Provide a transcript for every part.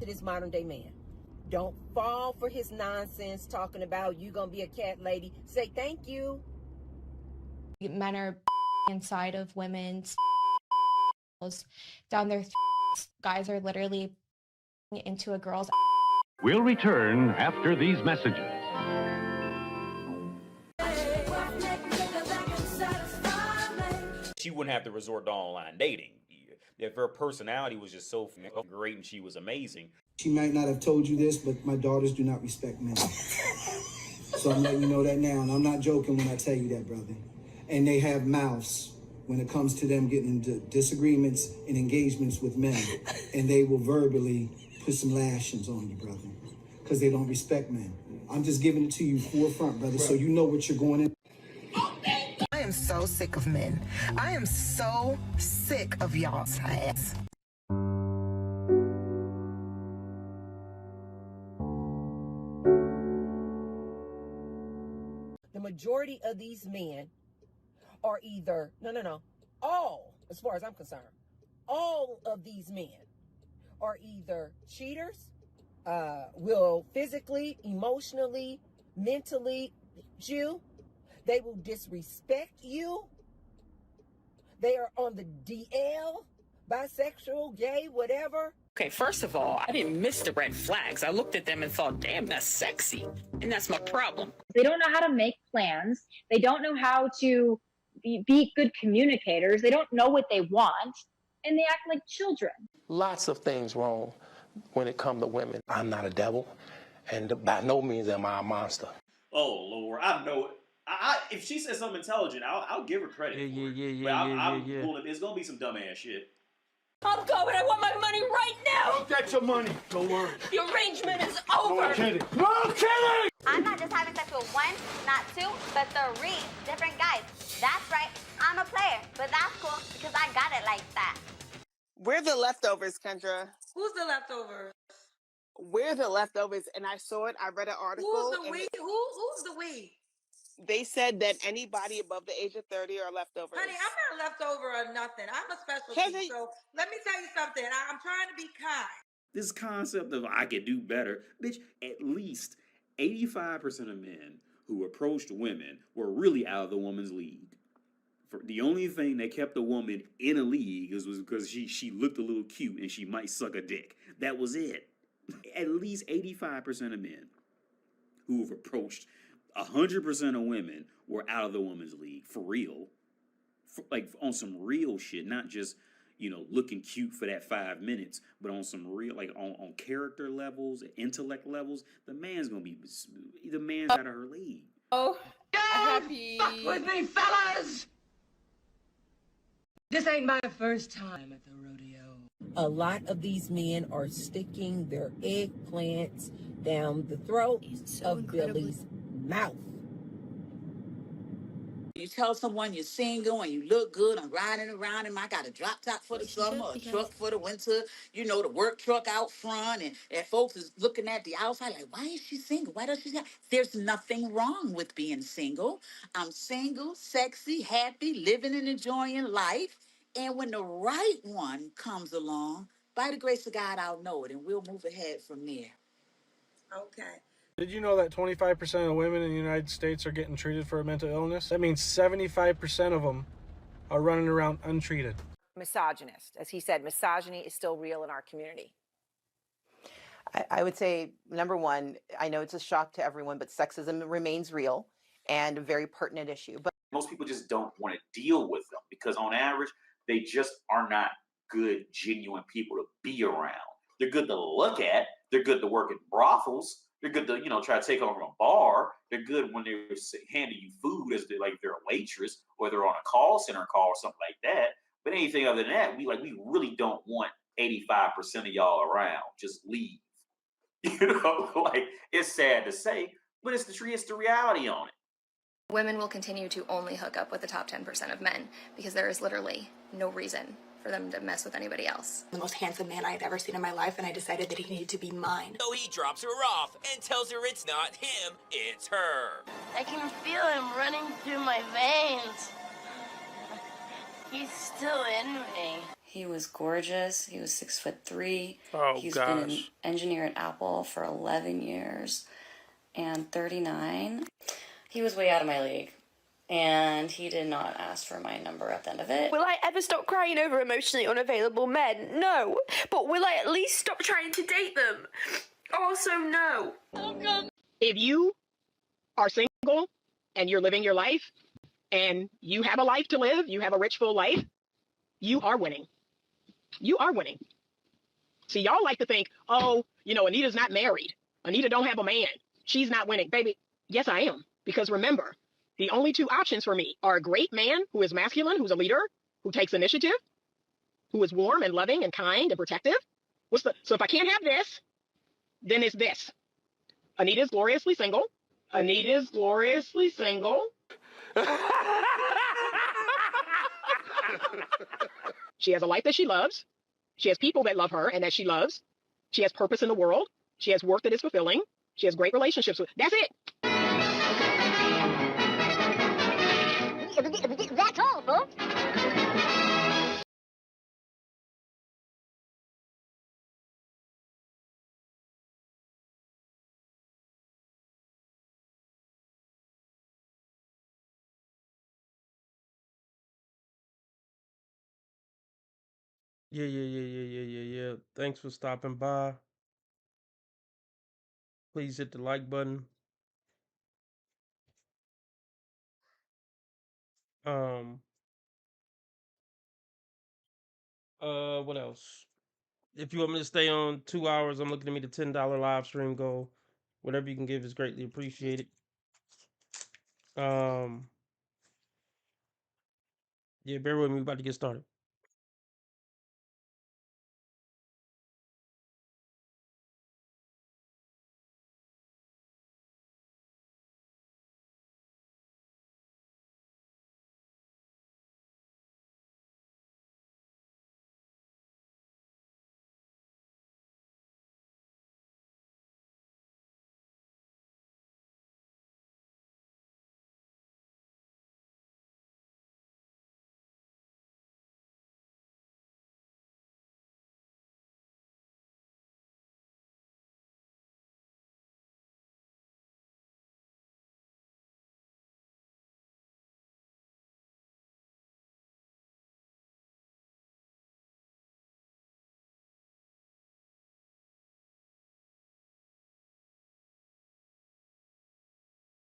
to this modern day man. Don't fall for his nonsense talking about you gonna be a cat lady. Say thank you. Men are inside of women's down their guys are literally into a girl's. We'll return after these messages. She wouldn't have to resort to online dating if her personality was just so great and she was amazing. She might not have told you this, but my daughters do not respect men. So I'm letting you know that now, and I'm not joking when I tell you that, brother. And they have mouths when it comes to them getting into disagreements and engagements with men, and they will verbally put some lashings on you, brother, because they don't respect men. I'm just giving it to you forefront, brother, so you know what you're going in. I am so sick of men. I am so sick of y'all's ass. The majority of these men are either, all, as far as I'm concerned, all of these men are either cheaters, will physically, emotionally, mentally hit you. They will disrespect you. They are on the DL, bisexual, gay, whatever. Okay, first of all, I didn't miss the red flags. I looked at them and thought, damn, that's sexy. And that's my problem. They don't know how to make plans. They don't know how to be good communicators. They don't know what they want. And they act like children. Lots of things wrong when it comes to women. I'm not a devil, and by no means am I a monster. Oh, Lord, I know it. If she says something intelligent, I'll give her credit. Yeah. It's gonna be some dumbass shit. I'm going. I want my money right now. Don't get your money. Don't worry. The arrangement is over. No kidding. No kidding. I'm not just having sex with one, not two, but 3 different guys. That's right. I'm a player, but that's cool because I got it like that. We're the leftovers, Kendra. Who's the leftovers? We're the leftovers, and I saw it. I read an article. Who's the we? Who's the we? They said that anybody above the age of 30 are leftovers. Honey, I'm not leftover or nothing. I'm a specialty. So let me tell you something. I'm trying to be kind. This concept of I could do better, bitch, at least 85% of men who approached women were really out of the woman's league. For the only thing that kept a woman in a league was because she looked a little cute and she might suck a dick. That was it. At least 85% of men who have approached 100% of women were out of the woman's league, for real. Like on some real shit, not just, looking cute for that 5 minutes, but on some real, like on character levels, intellect levels, the man's out of her league. Oh, happy. Fuck with me, fellas! This ain't my first time at the rodeo. A lot of these men are sticking their eggplants down the throat of Billy's mouth. You tell someone you're single and you look good, I'm riding around and I got a drop top for the summer, a truck for the winter, the work truck out front, and folks is looking at the outside like, why is she single? Why does she have? There's nothing wrong with being single. I'm single, sexy, happy, living and enjoying life. And when the right one comes along, by the grace of God, I'll know it and we'll move ahead from there. Okay. Did you know that 25% of women in the United States are getting treated for a mental illness? That means 75% of them are running around untreated. Misogynist. As he said, misogyny is still real in our community. I would say, number one, I know it's a shock to everyone, but sexism remains real and a very pertinent issue. But Most people just don't want to deal with them because on average, they just are not good, genuine people to be around. They're good to look at. They're good to work in brothels. They're good to, try to take over a bar. They're good when they're handing you food as they're a waitress or they're on a call center call or something like that. But anything other than that, we really don't want 85% of y'all around. Just leave. It's sad to say, but it's the reality on it. Women will continue to only hook up with the top 10% of men because there is literally no reason for them to mess with anybody else. The most handsome man I had ever seen in my life, and I decided that he needed to be mine. So he drops her off and tells her it's not him, it's her. I can feel him running through my veins. He's still in me. He was gorgeous. He was 6'3". Oh, He's been an gosh. engineer at Apple for 11 years and 39. He was way out of my league, and he did not ask for my number at the end of it. Will I ever stop crying over emotionally unavailable men? No. But will I at least stop trying to date them? Also, no. If you are single and you're living your life and you have a life to live, you have a rich, full life, you are winning. You are winning. See, y'all like to think, oh, you know, Anita's not married. Anita don't have a man. She's not winning. Baby, yes, I am. Because remember, the only two options for me are a great man who is masculine, who's a leader, who takes initiative, who is warm and loving and kind and protective. So if I can't have this, then it's this. Anita's gloriously single. Anita's gloriously single. She has a life that she loves. She has people that love her and that she loves. She has purpose in the world. She has work that is fulfilling. She has great relationships with. That's it. That's all, folks. Yeah. Thanks for stopping by. Please hit the like button. What else? If you want me to stay on 2 hours, I'm looking to meet a $10 live stream goal. Whatever you can give is greatly appreciated. Yeah, bear with me. We're about to get started.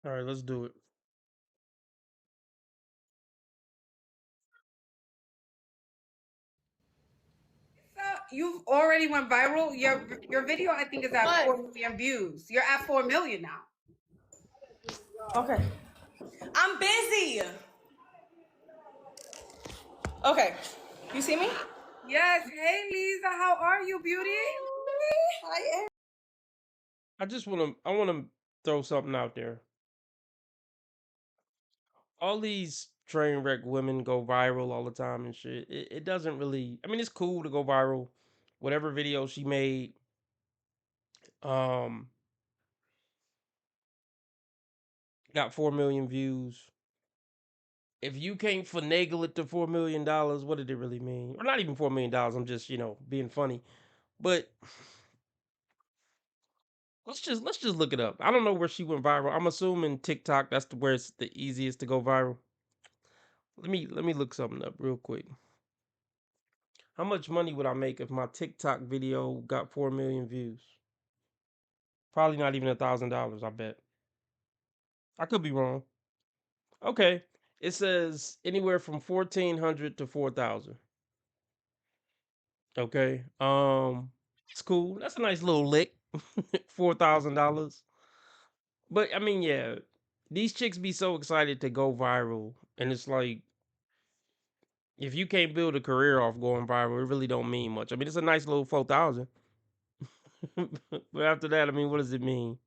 All right, let's do it. You've already went viral. Your video, I think, is at 4 million views. You're at 4 million now. Okay. I'm busy. Okay. You see me? Yes. Hey, Lisa. How are you, beauty? Hi, I want to throw something out there. All these train wreck women go viral all the time and shit. It doesn't really. I mean, it's cool to go viral. Whatever video she made, got 4 million views. If you can't finagle it to $4 million, what did it really mean? Or not even $4 million. I'm just, being funny. But let's just look it up. I don't know where she went viral. I'm assuming TikTok. That's where it's the easiest to go viral. Let me look something up real quick. How much money would I make if my TikTok video got 4 million views? Probably not even $1,000. I bet. I could be wrong. Okay, it says anywhere from 1,400 to 4,000. Okay, it's cool. That's a nice little lick. $4,000. But I mean, yeah, these chicks be so excited to go viral, and it's like, if you can't build a career off going viral, it really don't mean much. I mean, it's a nice little 4,000. But after that, I mean, what does it mean?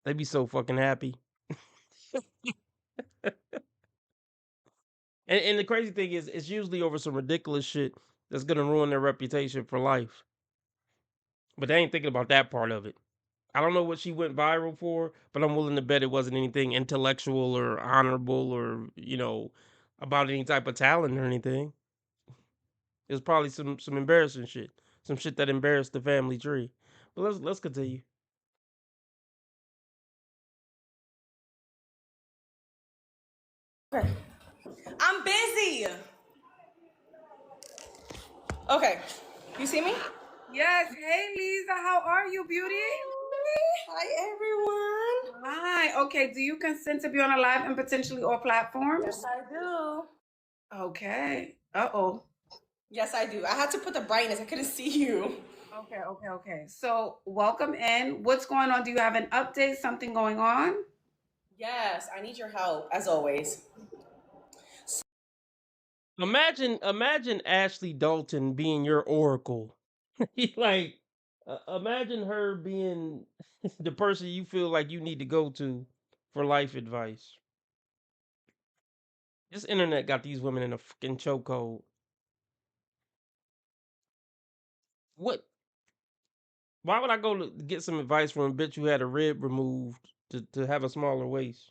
They be so fucking happy. And the crazy thing is, it's usually over some ridiculous shit that's gonna ruin their reputation for life. But they ain't thinking about that part of it. I don't know what she went viral for, but I'm willing to bet it wasn't anything intellectual or honorable or, about any type of talent or anything. It was probably some embarrassing shit, some shit that embarrassed the family tree. But let's continue. Okay. I'm busy. Okay. You see me? Yes. Hey, Lisa. How are you, beauty? Hi, everyone. Hi. Okay. Do you consent to be on a live and potentially all platforms? Yes, I do. Okay. Uh-oh. Yes, I do. I had to put the brightness. I couldn't see you. Okay. So welcome in. What's going on? Do you have an update? Something going on? Yes, I need your help, as always. Imagine Ashley Dalton being your oracle. Like, imagine her being the person you feel like you need to go to for life advice. This internet got these women in a fucking chokehold. What? Why would I go to get some advice from a bitch who had a rib removed to have a smaller waist?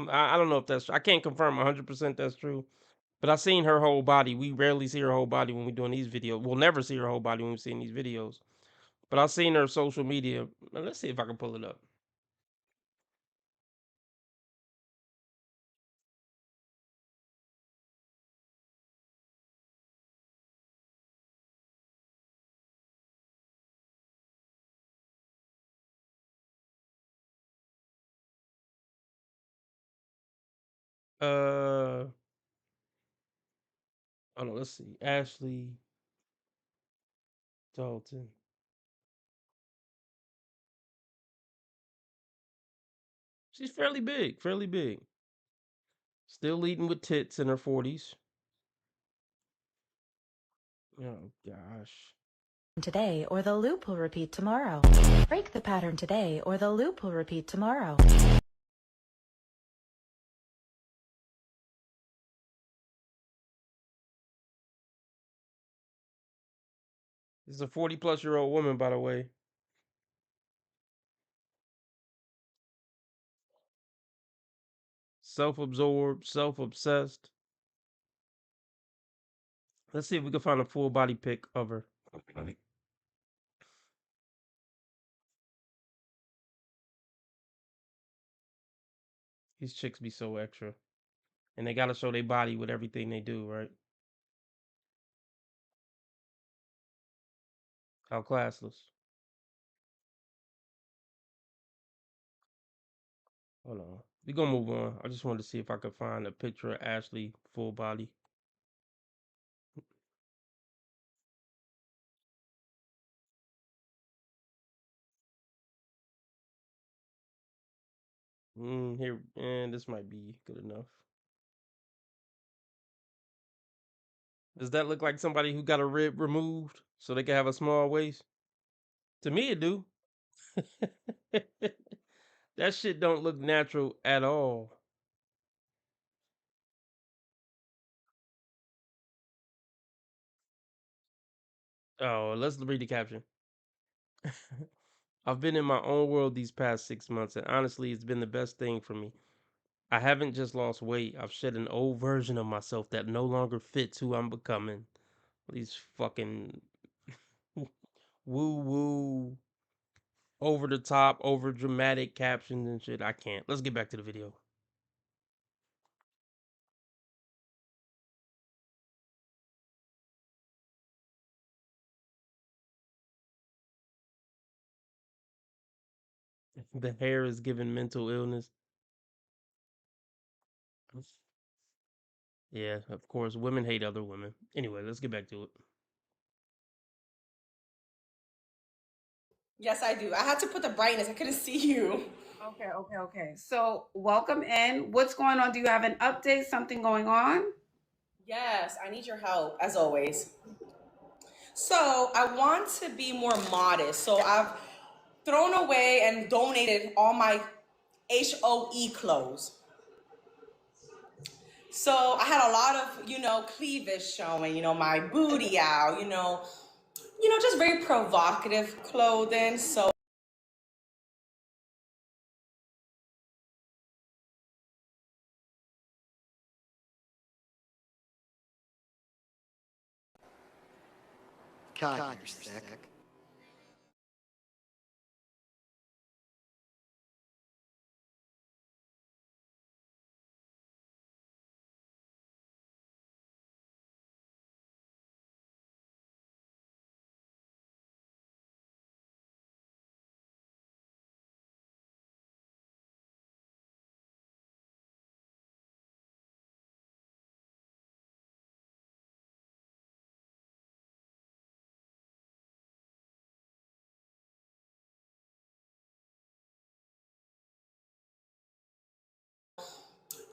I don't know if that's. I can't confirm 100% that's true. But I've seen her whole body. We rarely see her whole body when we're doing these videos. We'll never see her whole body when we're seeing these videos. But I've seen her social media. Let's see if I can pull it up. Hold on, let's see. Ashley Dalton. She's fairly big, fairly big. Still leading with tits in her 40s. Oh gosh. Today, or the loop will repeat tomorrow. Break the pattern today, or the loop will repeat tomorrow. This is a 40-plus-year-old woman, by the way. Self-absorbed, self-obsessed. Let's see if we can find a full body pic of her. These chicks be so extra. And they gotta show their body with everything they do, right? How classless. Hold on. We gonna move on. I just wanted to see if I could find a picture of Ashley full body. Here, and this might be good enough. Does that look like somebody who got a rib removed so they can have a small waist? To me, it do. That shit don't look natural at all. Oh, let's read the caption. I've been in my own world these past 6 months, and honestly, it's been the best thing for me. I haven't just lost weight, I've shed an old version of myself that no longer fits who I'm becoming. These fucking woo-woo, over the top, over dramatic captions and shit. I can't. Let's get back to the video. The hair is giving mental illness. Yeah, of course, women hate other women. Anyway, let's get back to it. Yes, I do. I had to put the brightness. I couldn't see you. Okay. So welcome in. What's going on? Do you have an update? Something going on? Yes, I need your help, as always. So I want to be more modest. So I've thrown away and donated all my HOE clothes. So I had a lot of, cleavage showing, my booty out, just very provocative clothing. So Conyers.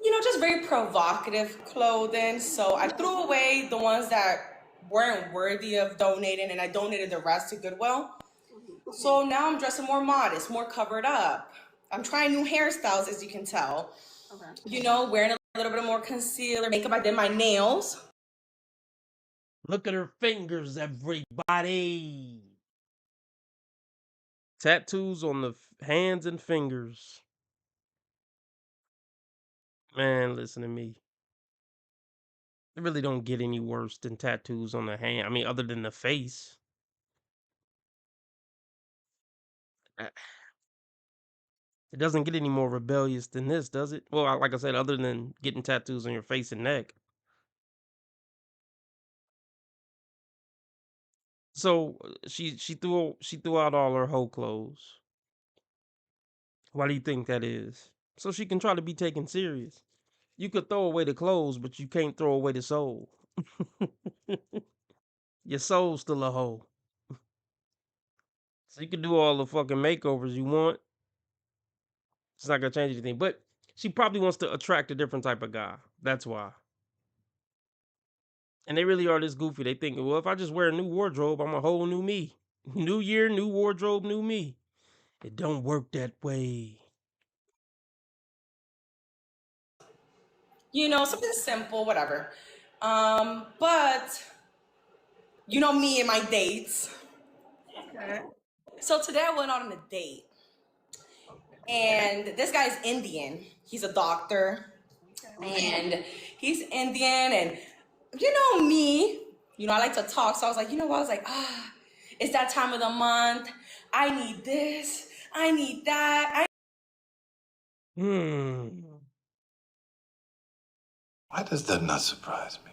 You know, just very provocative clothing. So I threw away the ones that weren't worthy of donating, and I donated the rest to Goodwill. So now I'm dressing more modest, more covered up. I'm trying new hairstyles, as you can tell. Okay. You know, wearing a little bit more concealer, makeup. I did my nails. Look at her fingers, everybody. Tattoos on the hands and fingers. Man, listen to me. It really don't get any worse than tattoos on the hand. I mean, other than the face. Uh, It doesn't get any more rebellious than this, does it? Well, like I said, other than getting tattoos on your face and neck. So she threw out all her hoe clothes. Why do you think that is? So she can try to be taken serious. You could throw away the clothes, but you can't throw away the soul. Your soul's still a hoe. So you can do all the fucking makeovers you want. It's not gonna change anything. But she probably wants to attract a different type of guy. That's why. And they really are this goofy. They think, well, if I just wear a new wardrobe, I'm a whole new me. New year, new wardrobe, new me. It don't work that way. You know, something simple, whatever. But you know me and my dates. Okay. So today I went on a date. And this guy's Indian. He's a doctor. And he's Indian. And you know me, you know, I like to talk. So I was like, you know what? I was like, it's that time of the month. I need this. I need that. Why does that not surprise me?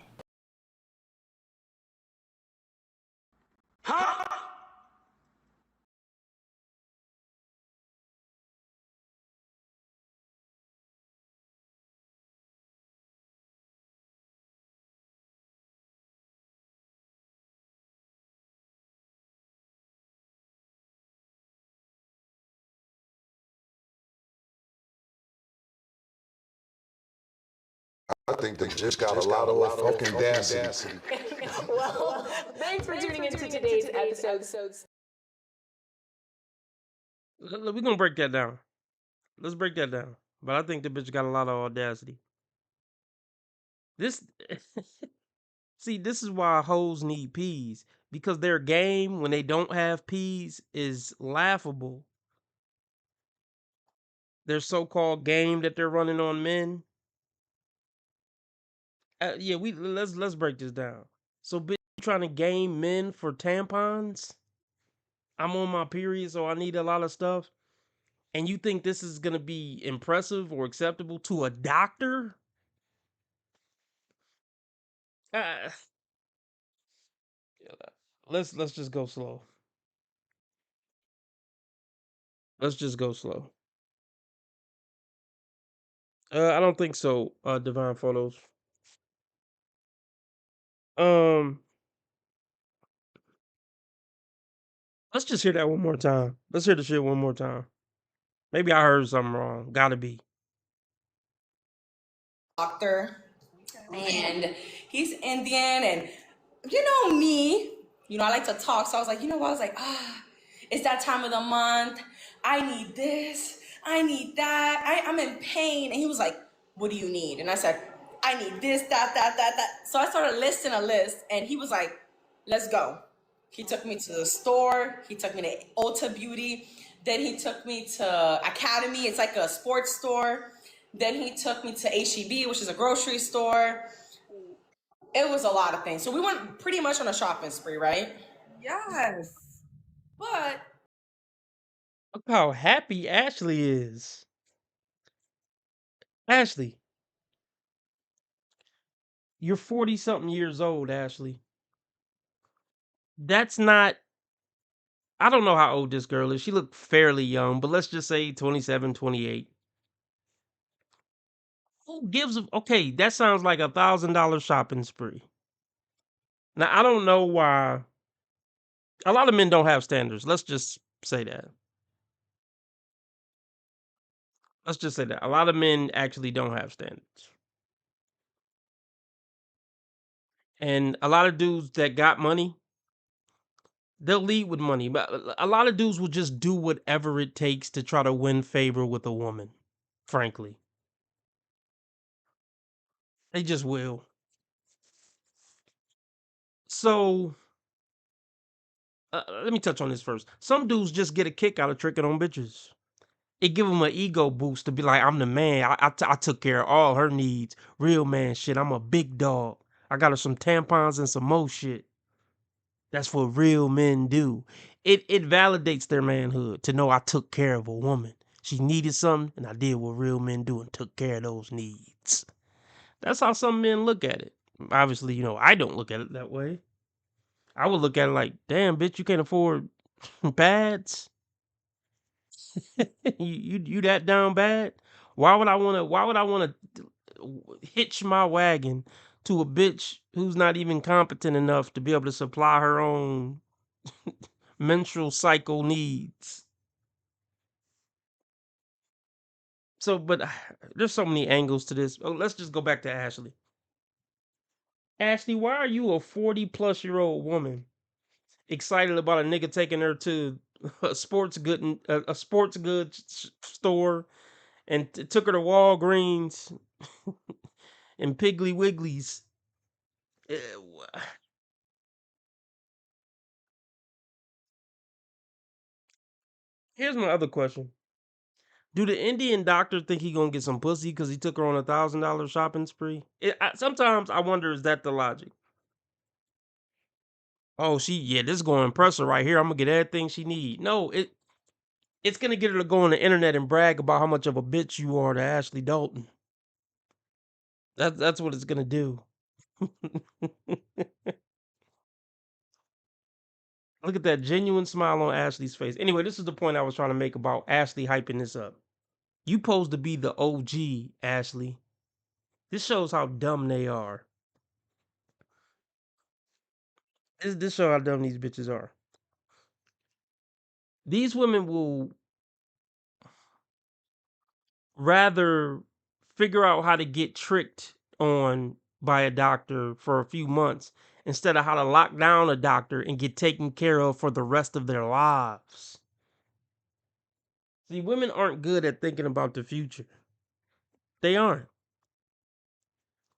I think they just got a lot of fucking audacity. Well, thanks for tuning into today's episode. We're gonna break that down. Let's break that down. But I think the bitch got a lot of audacity. This see, this is why hoes need peas. Because their game when they don't have peas is laughable. Their so-called game that they're running on men. Yeah, let's break this down. So, bitch, you trying to game men for tampons? I'm on my period, so I need a lot of stuff. And you think this is gonna be impressive or acceptable to a doctor? Let's just go slow. Let's just go slow. I don't think so, Divine Photos. Let's just hear that one more time. Let's hear the shit one more time. Maybe I heard something wrong. Gotta be. Doctor. And he's Indian. And you know me, you know, I like to talk. So I was like, you know what? I was like, it's that time of the month. I need this. I need that. I'm in pain. And he was like, what do you need? And I said, I need this, that. So I started listing a list. And he was like, let's go. He took me to the store. He took me to Ulta Beauty. Then he took me to Academy. It's like a sports store. Then he took me to H-E-B, which is a grocery store. It was a lot of things. So we went pretty much on a shopping spree, right? Yes. But Look how happy Ashley is. Ashley, you're 40 something years old, Ashley. That's not, I don't know how old this girl is. She looked fairly young, but let's just say 27, 28. Who gives a, okay, that sounds like $1,000 shopping spree. Now, I don't know why. A lot of men don't have standards. Let's just say that. Let's just say that. A lot of men actually don't have standards. And a lot of dudes that got money, they'll lead with money. But a lot of dudes will just do whatever it takes to try to win favor with a woman, frankly. They just will. So, let me touch on this first. Some dudes just get a kick out of tricking on bitches. It give them an ego boost to be like, I'm the man. I took care of all her needs. Real man shit. I'm a big dog. I got her some tampons and some more shit. That's what real men do. It validates their manhood to know I took care of a woman. She needed something, and I did what real men do and took care of those needs. That's how some men look at it. Obviously, you know, I don't look at it that way. I would look at it like, damn, bitch, you can't afford pads? you that down bad? Why would I wanna hitch my wagon to a bitch who's not even competent enough to be able to supply her own menstrual cycle needs? So, but there's so many angles to this. Oh, let's just go back to Ashley. Ashley, why are you a 40-plus-year-old woman excited about a nigga taking her to a sports goods store and took her to Walgreens and Piggly Wigglies? Here's my other question. Do the Indian doctor think he gonna get some pussy because he took her on $1,000 shopping spree? Sometimes I wonder, is that the logic? Oh, this is gonna impress her right here. I'm gonna get everything she need. No, it's gonna get her to go on the internet and brag about how much of a bitch you are to Ashley Dalton. That's what it's gonna do. Look at that genuine smile on Ashley's face. Anyway, this is the point I was trying to make about Ashley hyping this up. You supposed to be the OG, Ashley. This shows how dumb they are. This shows how dumb these bitches are. These women will rather figure out how to get tricked on by a doctor for a few months instead of how to lock down a doctor and get taken care of for the rest of their lives. See, women aren't good at thinking about the future. They aren't.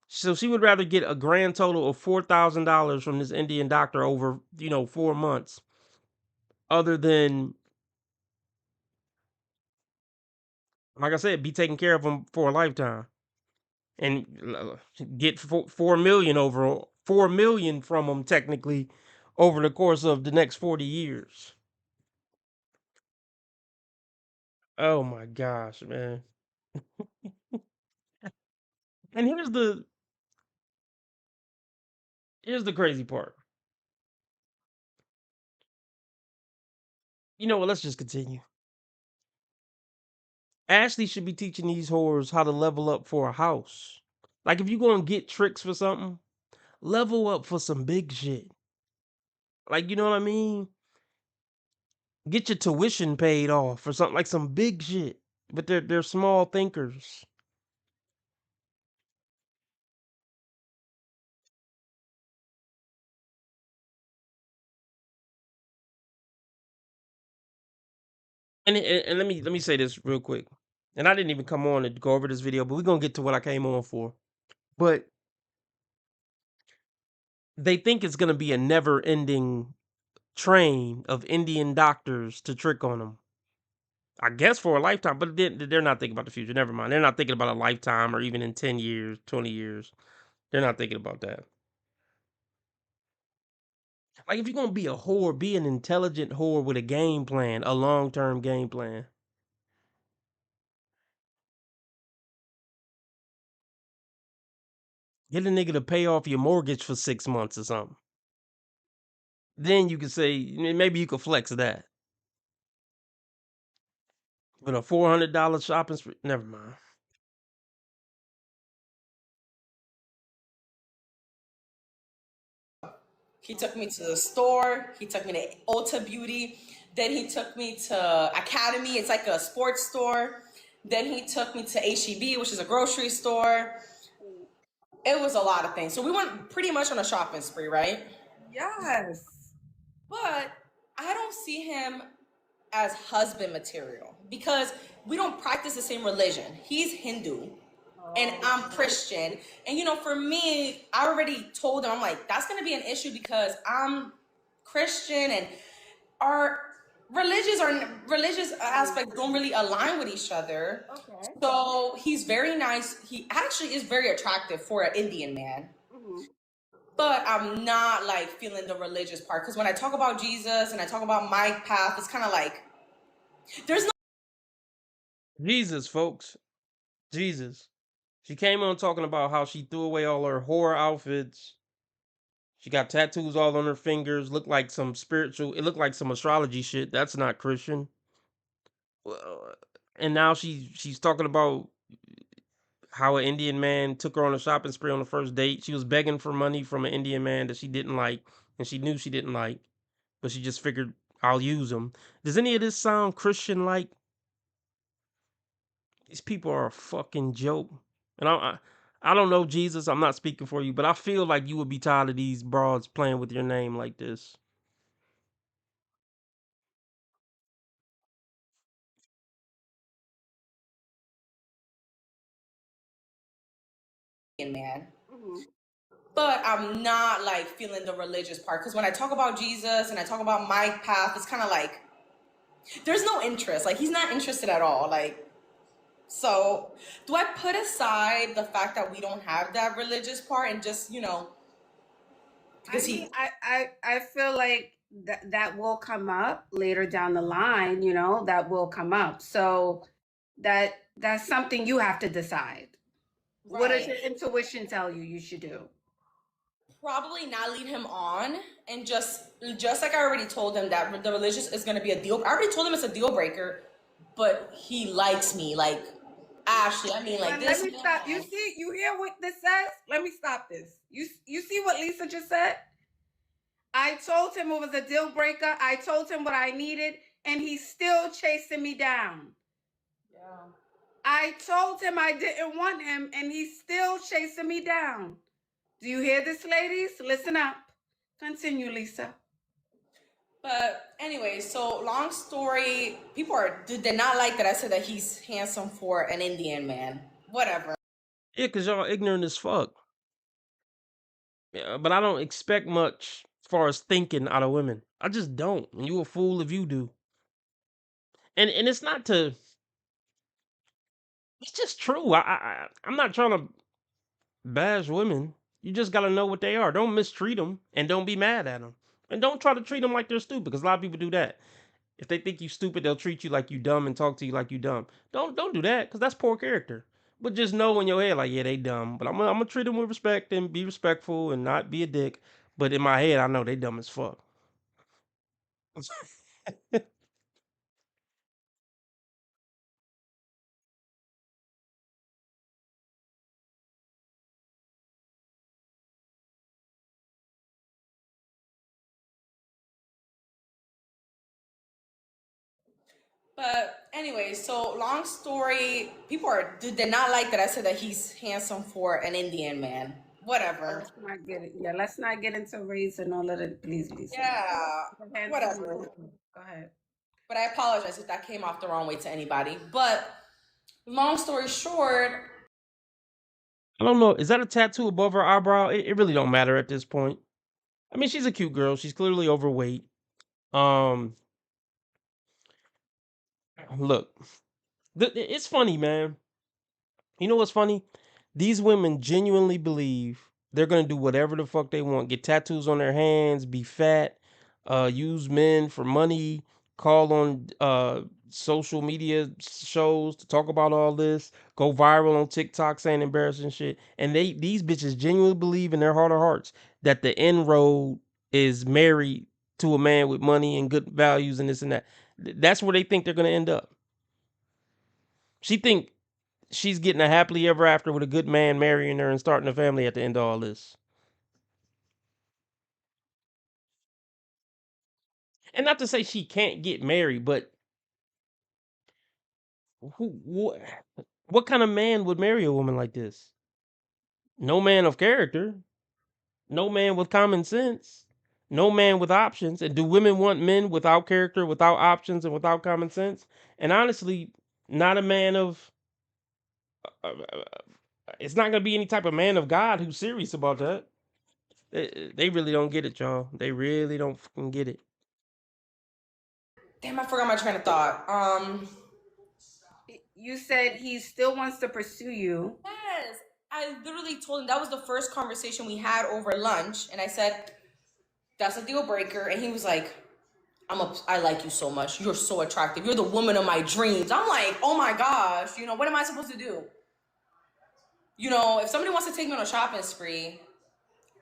So she would rather get a grand total of $4,000 from this Indian doctor over, 4 months, other than, like I said, be taken care of them for a lifetime and get 4 million from them technically over the course of the next 40 years. Oh my gosh, man. And here's the crazy part. You know what? Let's just continue. Ashley should be teaching these whores how to level up for a house. Like, if you gonna get tricks for something, level up for some big shit. Like, you know what I mean? Get your tuition paid off for something like some big shit. But they're small thinkers. And let me say this real quick. And I didn't even come on to go over this video, but we're gonna get to what I came on for. But they think it's gonna be a never-ending train of Indian doctors to trick on them. I guess for a lifetime, but they're not thinking about the future. Never mind. They're not thinking about a lifetime or even in 10 years, 20 years. They're not thinking about that. Like if you're gonna be a whore, be an intelligent whore with a game plan, a long-term game plan. Get a nigga to pay off your mortgage for 6 months or something. Then you could say maybe you could flex that. But a $400 shopping spree, never mind. He took me to the store. He took me to Ulta Beauty. Then he took me to Academy. It's like a sports store. Then he took me to HEB, which is a grocery store. It was a lot of things. So we went pretty much on a shopping spree, right? Yes. But I don't see him as husband material because we don't practice the same religion. He's Hindu and I'm Christian. And you know, for me, I already told him, I'm like, that's gonna be an issue because I'm Christian and our religious aspects don't really align with each other. Okay. So he's very nice. He actually is very attractive for an Indian man. But I'm not like feeling the religious part because when I talk about Jesus and I talk about my path, it's kind of like there's no Jesus, folks. Jesus. She came on talking about how she threw away all her horror outfits. She got tattoos all on her fingers. Looked like some spiritual. It looked like some astrology shit. That's not Christian. Well, and now she's talking about how an Indian man took her on a shopping spree on the first date. She was begging for money from an Indian man that she didn't like, and she knew she didn't like, but she just figured I'll use him. Does any of this sound Christian-like? These people are a fucking joke. And I don't know Jesus. I'm not speaking for you, but I feel like you would be tired of these broads playing with your name like this. man. But I'm not like feeling the religious part because when I talk about Jesus and I talk about my path, it's kind of like there's no interest. Like he's not interested at all. Like, so do I put aside the fact that we don't have that religious part and just, you know, because I feel like that will come up later down the line, you know, that will come up. So that's something you have to decide. Right. What does your intuition tell you you should do? Probably not lead him on and just like I already told him that the religious is going to be a deal. I already told him it's a deal breaker, but he likes me like Ashley. I mean, like this. Let me stop. You see, you hear what this says? Let me stop this. You see what Lisa just said? I told him it was a deal breaker. I told him what I needed, and he's still chasing me down. Yeah. I told him I didn't want him, and he's still chasing me down. Do you hear this, ladies? Listen up. Continue, Lisa. But anyway, so long story, people did not like that I said that he's handsome for an Indian man. Whatever. Yeah, because y'all ignorant as fuck. Yeah, but I don't expect much as far as thinking out of women. I just don't. And you a fool if you do. And it's not to. It's just true. I'm not trying to bash women. You just gotta know what they are. Don't mistreat them and don't be mad at them. And don't try to treat them like they're stupid because a lot of people do that. If they think you stupid, they'll treat you like you dumb and talk to you like you dumb. Don't do that because that's poor character. But just know in your head like, yeah, they dumb. But I'm gonna treat them with respect and be respectful and not be a dick. But in my head, I know they dumb as fuck. But anyway, so long story, people did not like that I said that he's handsome for an Indian man. Whatever. Let's not get into race and all of it, please, Lisa. Yeah, whatever. Go ahead. But I apologize if that came off the wrong way to anybody. But long story short, I don't know. Is that a tattoo above her eyebrow? It really don't matter at this point. I mean, she's a cute girl. She's clearly overweight. Look, it's funny, man. You know what's funny? These women genuinely believe They're gonna do whatever the fuck they want. Get tattoos on their hands, be fat, use men for money, call on social media shows to talk about all this, go viral on TikTok saying embarrassing shit. And these bitches genuinely believe in their heart of hearts that the end road is married to a man with money and good values and this and that. That's where they think they're gonna end up. She think she's getting a happily ever after with a good man marrying her and starting a family at the end of all this. And not to say she can't get married, but what kind of man would marry a woman like this? No man of character, no man with common sense, no man with options. And do women want men without character, without options, and without common sense? And honestly, not a man of. It's not gonna be any type of man of God who's serious about that. They really don't get it, y'all. They really don't fucking get it. Damn, I forgot my train of thought. You said he still wants to pursue you. Yes, I literally told him that was the first conversation we had over lunch, and I said, "That's a deal breaker," and he was like, I like you so much. You're so attractive. You're the woman of my dreams." I'm like, oh my gosh, what am I supposed to do? If somebody wants to take me on a shopping spree,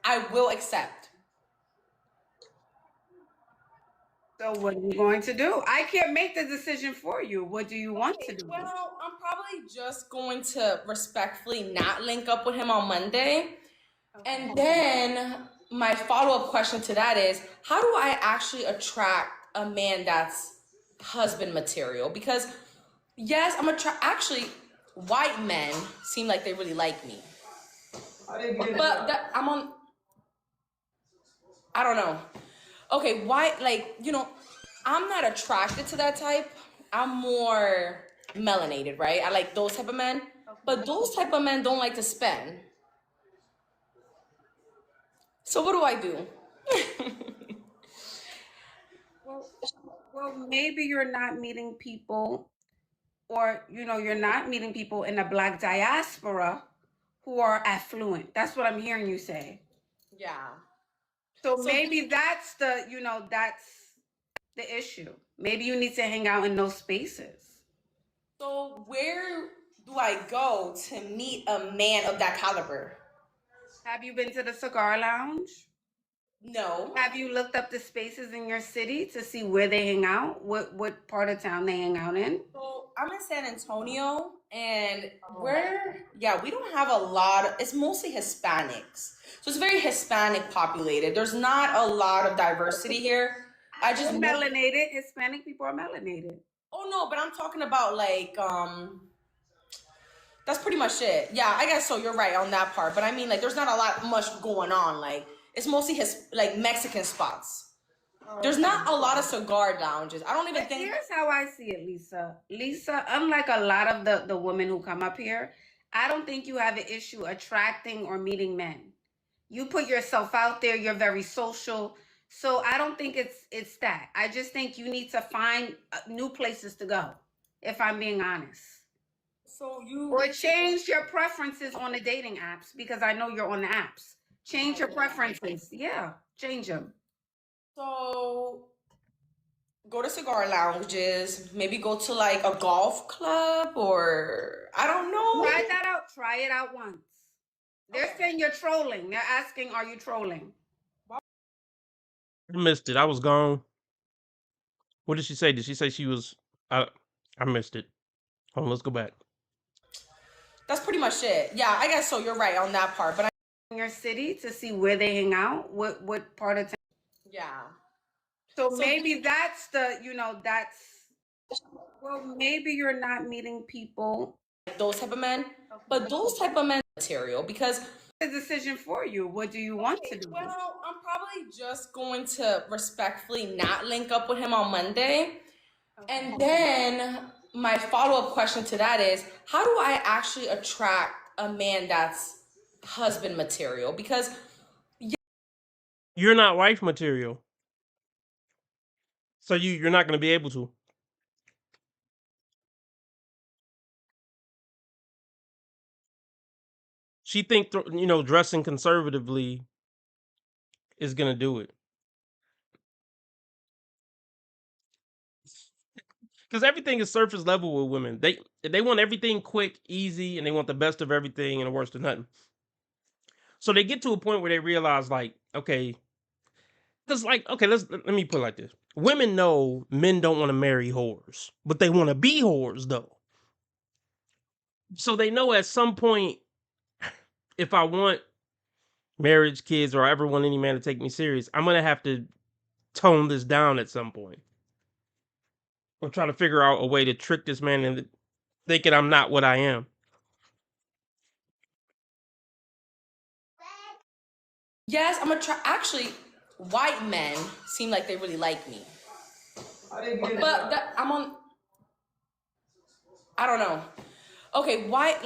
I will accept. So what are you going to do? I can't make the decision for you. What do you want to do? Well, I'm probably just going to respectfully not link up with him on Monday. And then my follow-up question to that is, how do I actually attract a man that's husband material? Because yes, actually, white men seem like they really like me. But I don't know. Okay, why, I'm not attracted to that type. I'm more melanated, right? I like those type of men. But those type of men don't like to spend. So what do I do? Well, maybe you're not meeting people, or, you're not meeting people in the Black diaspora who are affluent. That's what I'm hearing you say. Yeah. So maybe that's that's the issue. Maybe you need to hang out in those spaces. So where do I go to meet a man of that caliber? Have you been to the cigar lounge? No. Have you looked up the spaces in your city to see where they hang out? What part of town they hang out in? So I'm in San Antonio, and we don't have a lot. It's mostly Hispanics. So it's very Hispanic populated. There's not a lot of diversity here. Melanated. Hispanic people are melanated. Oh no, but I'm talking about that's pretty much it. Yeah, I guess so. You're right on that part. But I mean, there's not much going on. It's mostly Mexican spots. There's not a lot of cigar lounges. I don't even think. Here's how I see it, Lisa. Lisa, unlike a lot of the women who come up here, I don't think you have an issue attracting or meeting men. You put yourself out there. You're very social. So I don't think it's that. I just think you need to find new places to go, if I'm being honest. Or change your preferences on the dating apps, because I know you're on the apps. Change your preferences. Yeah, change them. So go to cigar lounges, maybe go to a golf club, or I don't know. Try that out. Try it out once. They're saying you're trolling. They're asking, are you trolling? I missed it. I was gone. What did she say? Did she say she was? I missed it. Hold on, let's go back. That's pretty much it. Yeah, I guess so. You're right on that part. But in your city to see where they hang out, what part of town? Yeah. So maybe that's well, maybe you're not meeting people. Those type of men, but those type of men material, because the decision for you. What do you want to do? Well, I'm probably just going to respectfully not link up with him on Monday. And then my follow-up question to that is, how do I actually attract a man that's husband material? Because you're not wife material. So you're not going to be able to. She think dressing conservatively is gonna do it. Because everything is surface level with women. They want everything quick, easy, and they want the best of everything and the worst of nothing. So they get to a point where they realize, like, okay, because let me put it like this: women know men don't want to marry whores, but they want to be whores though. So they know at some point, if I want marriage, kids, or I ever want any man to take me serious, I'm gonna have to tone this down at some point, or try to figure out a way to trick this man into thinking I'm not what I am. Yes, I'm gonna try. Actually, white men seem like they really like me. But I'm on. I don't know. Okay, white,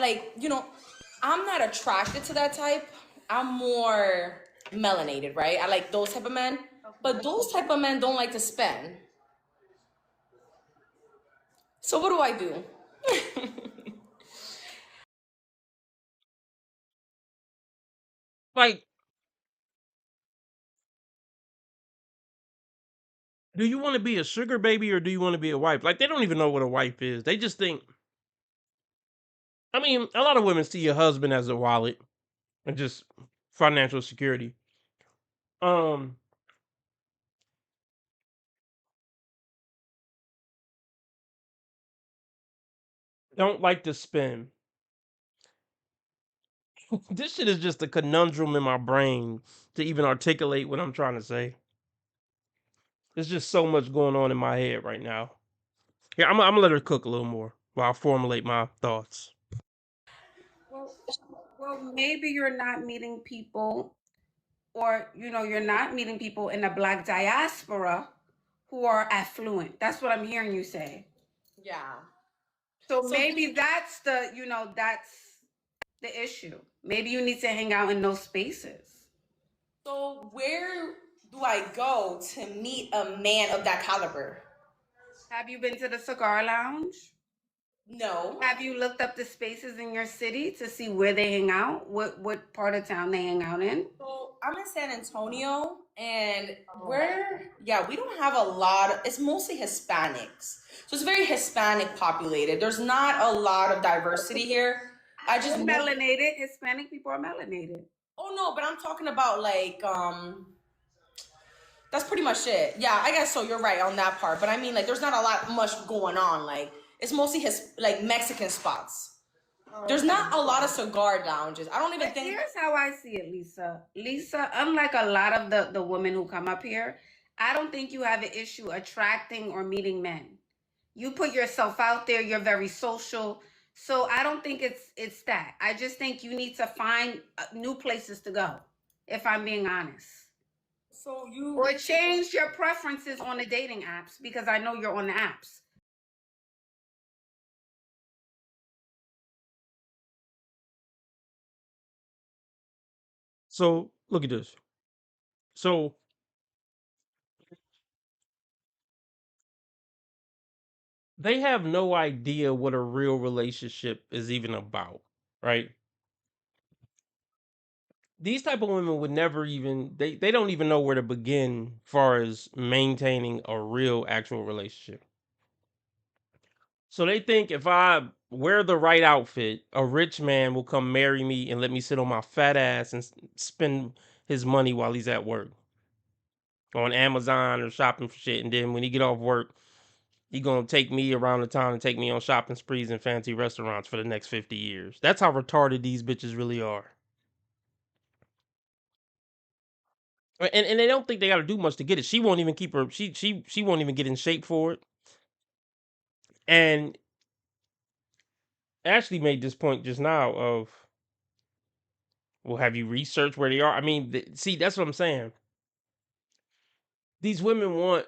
I'm not attracted to that type. I'm more melanated, right? I like those type of men. But those type of men don't like to spend. So what do I do? Like, do you want to be a sugar baby or do you want to be a wife? Like, they don't even know what a wife is. They just think. I mean, a lot of women see a husband as a wallet and just financial security. Don't like to spend. This shit is just a conundrum in my brain to even articulate what I'm trying to say. There's just so much going on in my head right now. Yeah, I'm gonna let her cook a little more while I formulate my thoughts. Well, maybe you're not meeting people, or you're not meeting people in the Black diaspora who are affluent. That's what I'm hearing you say. Yeah. So maybe that's that's the issue. Maybe you need to hang out in those spaces. So where do I go to meet a man of that caliber? Have you been to the cigar lounge? No. Have you looked up the spaces in your city to see where they hang out? What part of town they hang out in? So I'm in San Antonio, and we don't have a lot. It's mostly Hispanics. So it's very Hispanic populated. There's not a lot of diversity here. I just melanated. Hispanic people are melanated. Oh no, but I'm talking about that's pretty much it. Yeah, I guess so. You're right on that part. But I mean, there's not much going on. It's mostly Mexican spots. There's not a lot of cigar lounges. I don't even think. Here's how I see it, Lisa. Lisa, unlike a lot of the women who come up here, I don't think you have an issue attracting or meeting men. You put yourself out there. You're very social. So I don't think it's that. I just think you need to find new places to go, if I'm being honest. So you... Or change your preferences on the dating apps, because I know you're on the apps. So look at this. So they have no idea what a real relationship is even about, right? These type of women would never even they don't even know where to begin far as maintaining a real actual relationship. So they think if I wear the right outfit, a rich man will come marry me and let me sit on my fat ass and spend his money while he's at work on Amazon or shopping for shit. And then when he get off work, he gonna take me around the town and take me on shopping sprees in fancy restaurants for the next 50 years. That's how retarded these bitches really are. And they don't think they got to do much to get it. She won't even keep her. She won't even get in shape for it. And Ashley made this point just now of, well, have you researched where they are? I mean, see, that's what I'm saying. These women want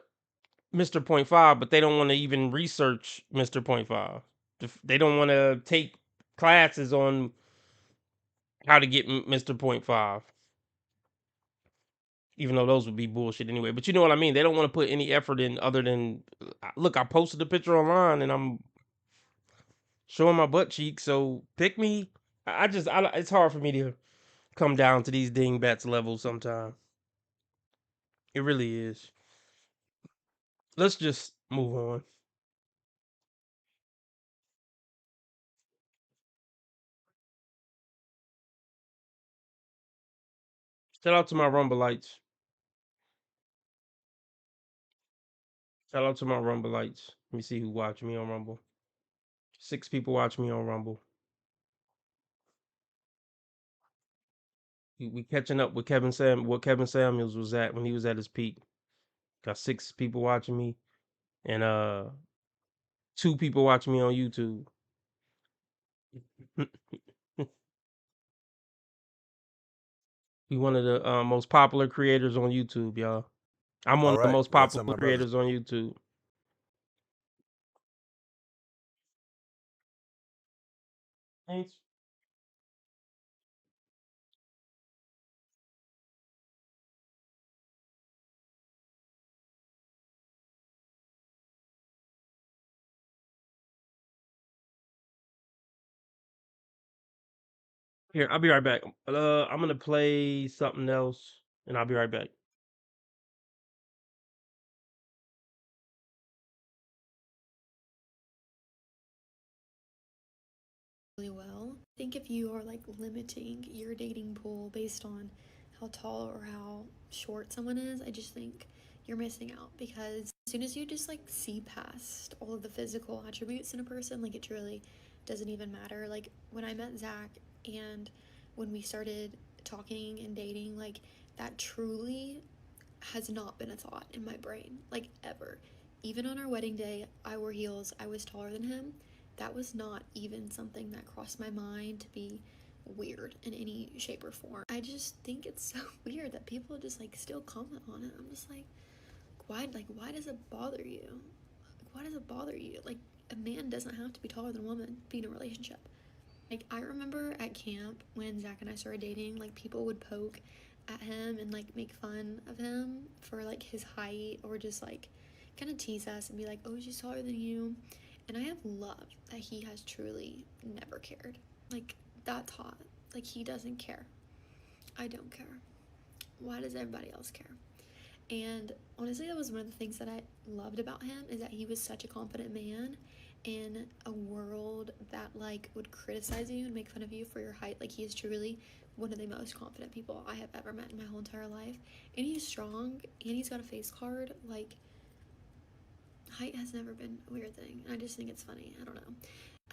Mr. 0.5, but they don't want to even research Mr. 0.5. They don't want to take classes on how to get Mr. 0.5. Even though those would be bullshit anyway. But you know what I mean? They don't want to put any effort in other than, look, I posted a picture online and I'm showing my butt cheek, so pick me. It's hard for me to come down to these dingbats levels sometimes. It really is. Let's just move on. Shout out to my Rumbleites. Shout out to my Rumbleites. Let me see who watch me on Rumble. 6 people watch me on Rumble. We catching up with what Kevin Samuels was at when he was at his peak. Got 6 people watching me, and 2 people watching me on YouTube. We one of the most popular creators on YouTube, y'all. I'm one All of the right. most What's up, popular my brother? creators on YouTube. Thanks. Here, I'll be right back. I'm gonna play something else, and I'll be right back. Really well. I think if you are like limiting your dating pool based on how tall or how short someone is, I just think you're missing out, because as soon as you just like see past all of the physical attributes in a person, like it truly doesn't even matter. Like when I met Zach and when we started talking and dating, like that truly has not been a thought in my brain, like ever. Even on our wedding day, I wore heels, I was taller than him. That was not even something that crossed my mind to be weird in any shape or form. I just think it's so weird that people just like still comment on it. I'm just like, why does it bother you? Like, why does it bother you? Like, a man doesn't have to be taller than a woman to be in a relationship. Like, I remember at camp when Zach and I started dating, like people would poke at him and like make fun of him for like his height, or just like kind of tease us and be like, oh, she's taller than you. And I have loved that he has truly never cared. Like, that's hot. Like, he doesn't care. I don't care. Why does everybody else care? And honestly, that was one of the things that I loved about him, is that he was such a confident man in a world that like would criticize you and make fun of you for your height. Like, he is truly one of the most confident people I have ever met in my whole entire life. And he's strong, and he's got a face card. Like, height has never been a weird thing. I just think it's funny. I don't know.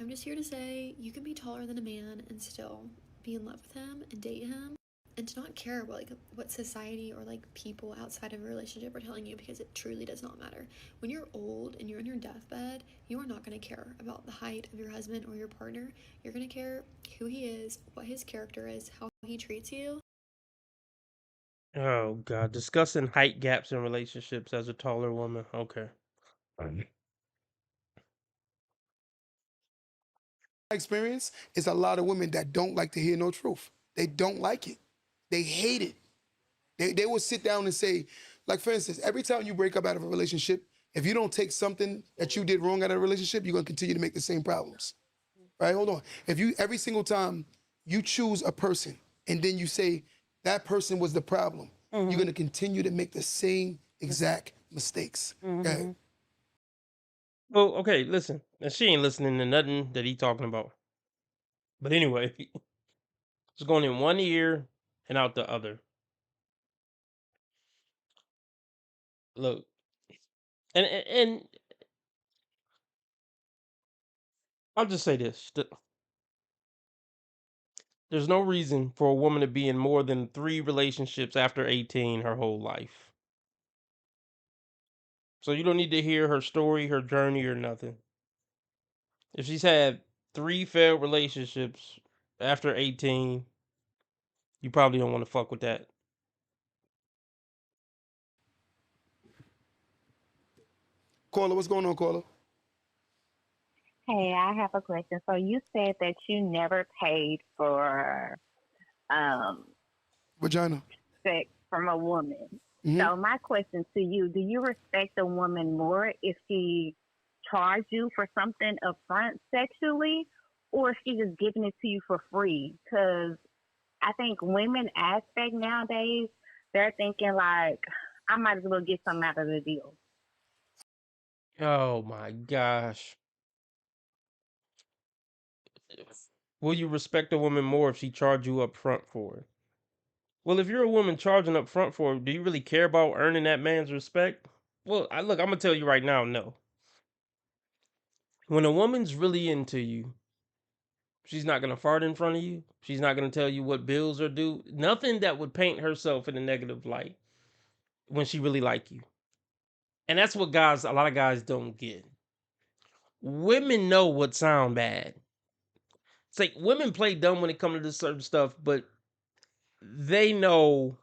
I'm just here to say you can be taller than a man and still be in love with him and date him, and to not care about like what society or like people outside of a relationship are telling you, because it truly does not matter. When you're old and you're in your deathbed, you are not going to care about the height of your husband or your partner. You're going to care who he is, what his character is, how he treats you. Oh God, discussing height gaps in relationships as a taller woman. Okay. Experience is a lot of women that don't like to hear no truth. They don't like it. They hate it. They will sit down and say, like for instance, every time you break up out of a relationship, if you don't take something that you did wrong out of a relationship, you're gonna continue to make the same problems. Right? Hold on. If you every single time you choose a person and then you say that person was the problem, you're gonna continue to make the same exact mistakes. Okay? Well, okay, listen. And she ain't listening to nothing that he talking about. But anyway, it's going in one ear and out the other. Look, and I'll just say this: there's no reason for a woman to be in more than 3 relationships after 18 her whole life. So you don't need to hear her story, her journey, or nothing. If she's had 3 failed relationships after 18, you probably don't want to fuck with that. Caller, what's going on, caller? Hey, I have a question. So you said that you never paid for Vagina. sex from a woman. Mhm. So my question to you, do you respect a woman more if she charged you for something upfront sexually, or if she's just giving it to you for free. Because I think women aspect nowadays, they're thinking like, I might as well get something out of the deal. Oh my gosh. Will you respect a woman more if she charged you up front for it? Well, if you're a woman charging up front for it, do you really care about earning that man's respect? Well, look, I'm gonna tell you right now, no. When a woman's really into you, she's not gonna fart in front of you. She's not gonna tell you what bills are due. Nothing that would paint herself in a negative light when she really like you. And that's what a lot of guys don't get. Women know what sound bad. It's like women play dumb when it comes to this certain stuff, but they know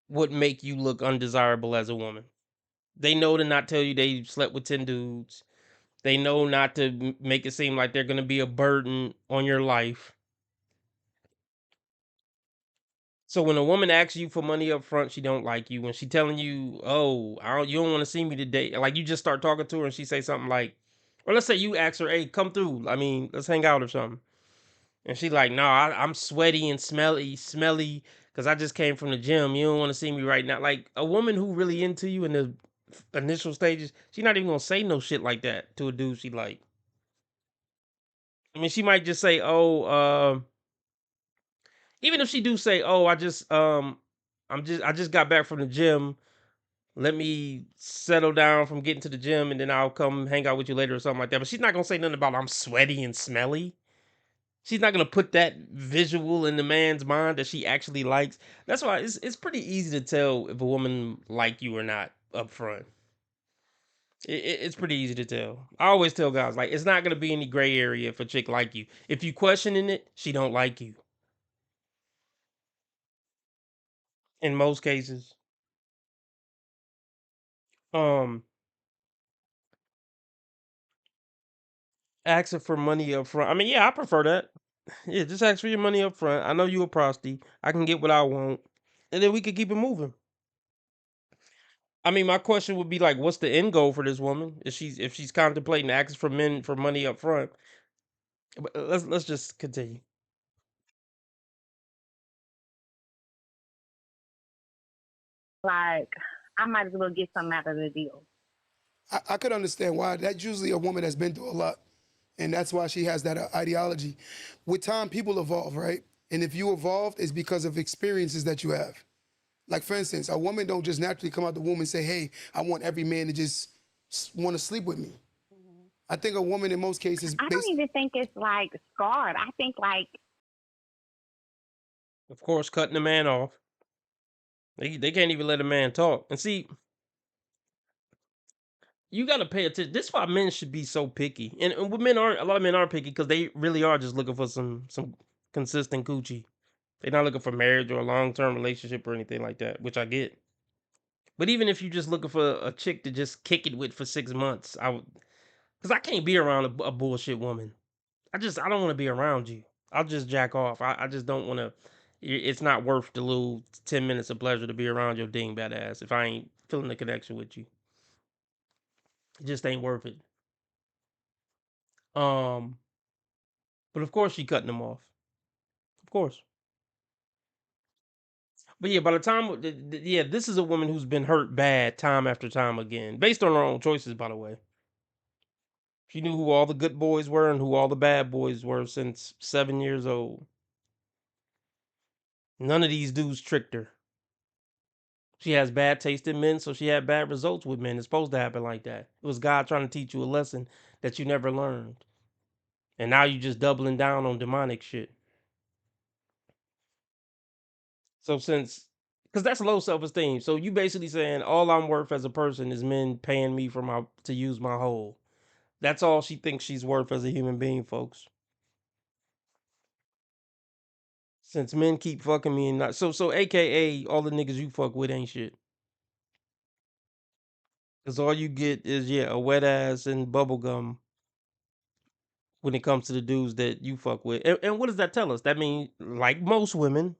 what make you look undesirable as a woman. They know to not tell you they slept with 10 dudes. They know not to make it seem like they're going to be a burden on your life. So when a woman asks you for money up front, she don't like you. When she telling you, "Oh, you don't want to see me today," like you just start talking to her and she say something like, or let's say you ask her, "Hey, come through. I mean, let's hang out or something." And she like, "No, I'm sweaty and smelly because I just came from the gym. You don't want to see me right now." Like a woman who really into you in the initial stages, she not even gonna say no shit like that to a dude she like. I mean, she might just say, "Oh, even if she do say, "Oh, I just got back from the gym. Let me settle down from getting to the gym and then I'll come hang out with you later," or something like that. But she's not gonna say nothing about I'm sweaty and smelly. She's not gonna put that visual in the man's mind that she actually likes. That's why it's pretty easy to tell if a woman like you or not up front. It's pretty easy to tell. I always tell guys like it's not gonna be any gray area if a chick like you. If you questioning it, she don't like you. In most cases. Um, Asking for money up front. I mean, yeah, I prefer that. Yeah, just ask for your money up front. I know you a prosty. I can get what I want, and then we can keep it moving. I mean, my question would be like, what's the end goal for this woman? If she's contemplating asking for men for money up front? But let's just continue. Like, I might as well get something out of the deal. I could understand why. That's usually a woman that's been through a lot, and that's why she has that ideology. With time, people evolve, right? And if you evolved, it's because of experiences that you have. Like, for instance, a woman don't just naturally come out the womb and say, "Hey, I want every man to just want to sleep with me." I think a woman in most cases, I don't even think it's like scarred. I think like Of course, cutting the man off. They can't even let a man talk. And see, you got to pay attention. This is why men should be so picky. And women aren't. A lot of men are picky because they really are just looking for some consistent coochie. They're not looking for marriage or a long-term relationship or anything like that, which I get. But even if you're just looking for a chick to just kick it with for 6 months, because I can't be around a bullshit woman. I don't want to be around you. I'll just jack off. I just don't want to. It's not worth the little 10 minutes of pleasure to be around your dingbat ass if I ain't feeling the connection with you. It just ain't worth it. Um, but of course she cutting them off. Of course. But yeah, by the time, yeah, this is a woman who's been hurt bad time after time again, based on her own choices, by the way. She knew who all the good boys were and who all the bad boys were since 7 years old. None of these dudes tricked her. She has bad taste in men, so she had bad results with men. It's supposed to happen like that. It was God trying to teach you a lesson that you never learned. And now you just doubling down on demonic shit. So because that's low self-esteem. So you basically saying all I'm worth as a person is men paying me to use my hole. That's all she thinks she's worth as a human being, folks. Since men keep fucking me and not so AKA all the niggas you fuck with ain't shit. Cause all you get is a wet ass and bubblegum when it comes to the dudes that you fuck with. And what does that tell us? That means like most women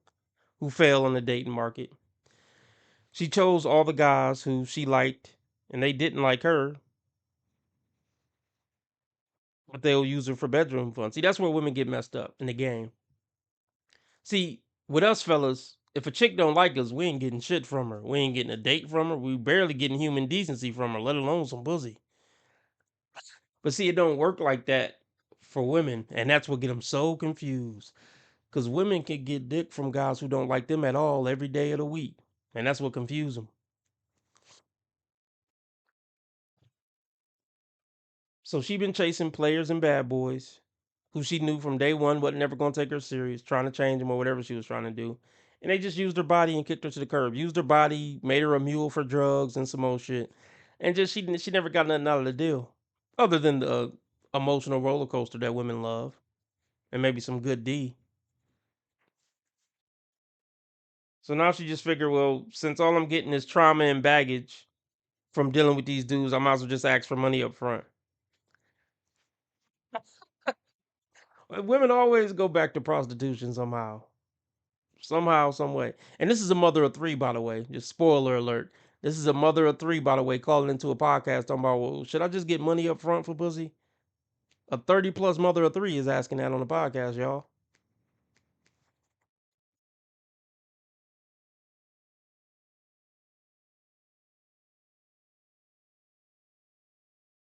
who fail on the dating market, she chose all the guys who she liked and they didn't like her. but they'll use her for bedroom fun. See, that's where women get messed up in the game. See, with us fellas, if a chick don't like us, we ain't getting shit from her. We ain't getting a date from her. We barely getting human decency from her, let alone some pussy. But see, it don't work like that for women, and that's what get them so confused. Because women can get dick from guys who don't like them at all every day of the week, and that's what confuse them. So she been chasing players and bad boys who she knew from day one wasn't never gonna take her serious, trying to change them or whatever she was trying to do. And they just used her body and kicked her to the curb. Used her body, made her a mule for drugs and some more shit. And just she never got nothing out of the deal. Other than the emotional roller coaster that women love. And maybe some good D. So now she just figured, well, since all I'm getting is trauma and baggage from dealing with these dudes, I might as well just ask for money up front. Women always go back to prostitution somehow. Somehow, some way. And this is a mother of three, by the way. Just spoiler alert. This is a mother of three, by the way, calling into a podcast talking about, well, should I just get money up front for pussy? A 30 plus mother of three is asking that on the podcast, y'all.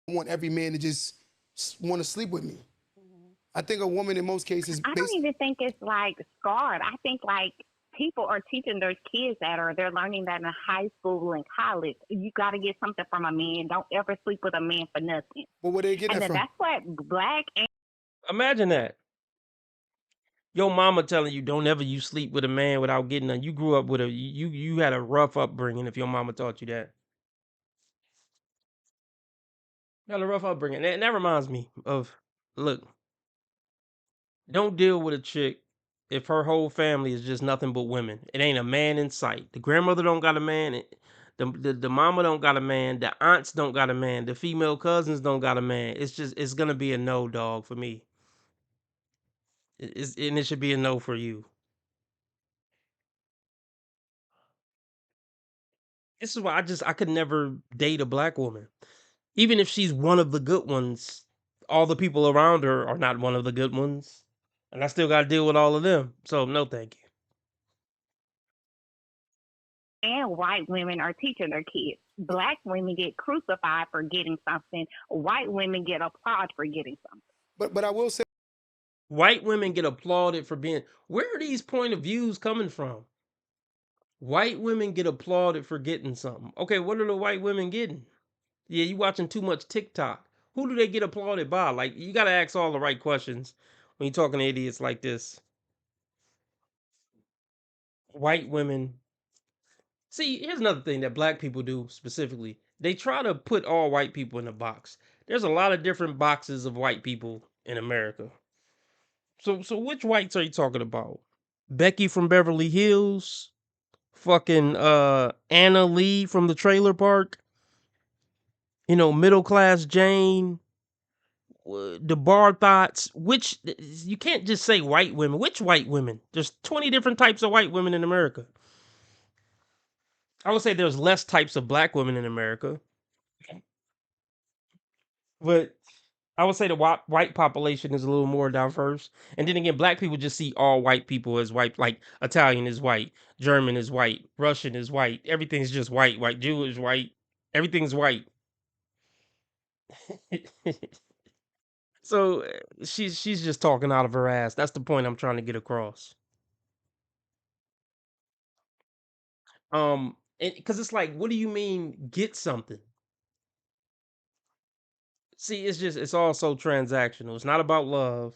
I want every man to just want to sleep with me. I think a woman in most cases. I don't even think it's like scarred. I think like people are teaching their kids that, or they're learning that in high school and college. You got to get something from a man. Don't ever sleep with a man for nothing. Well, where they get And that then from? that's what black and Imagine that. Your mama telling you don't ever you sleep with a man without getting a. You grew up with a. You had a rough upbringing if your mama taught you that. You had a rough upbringing. And that reminds me of, look, don't deal with a chick if her whole family is just nothing but women. It ain't a man in sight. The grandmother don't got a man. The mama don't got a man. The aunts don't got a man. The female cousins don't got a man. It's gonna be a no, dog, for me. And it should be a no for you. This is why I could never date a black woman, even if she's one of the good ones. All the people around her are not one of the good ones, and I still got to deal with all of them. So no, thank you. white women are teaching their kids. Black women get crucified for getting something. White women get applauded for getting something. But I will say, white women get applauded for being. Where are these point of views coming from? White women get applauded for getting something. Okay, what are the white women getting? Yeah, you watching too much TikTok. Who do they get applauded by? Like, you got to ask all the right questions when you're talking to idiots like this. White women. See, here's another thing that black people do specifically. They try to put all white people in a box. There's a lot of different boxes of white people in America. So which whites are you talking about? Becky from Beverly Hills? Fucking Anna Lee from the trailer park? You know, middle class Jane? The bar thoughts? Which, you can't just say white women. Which white women? There's 20 different types of white women in America. I would say there's less types of black women in America. But I would say the white population is a little more diverse. And then again, black people just see all white people as white. Like Italian is white, German is white, Russian is white. Everything's just white. White Jew is white. Everything's white. So she's just talking out of her ass. That's the point I'm trying to get across. Because it's like, what do you mean get something? See, it's all so transactional. It's not about love,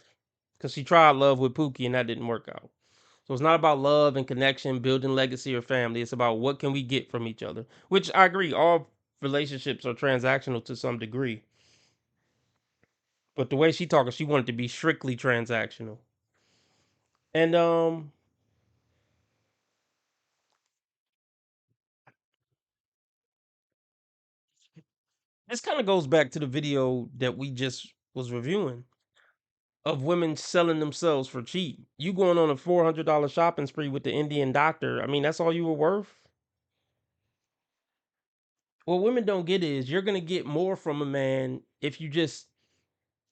because she tried love with Pookie and that didn't work out. So it's not about love and connection, building legacy or family. It's about what can we get from each other. Which I agree, all relationships are transactional to some degree. But the way she talking, she wanted to be strictly transactional. And this kind of goes back to the video that we just was reviewing of women selling themselves for cheap. You going on a $400 shopping spree with the Indian doctor. I mean, that's all you were worth? What women don't get is you're going to get more from a man if you just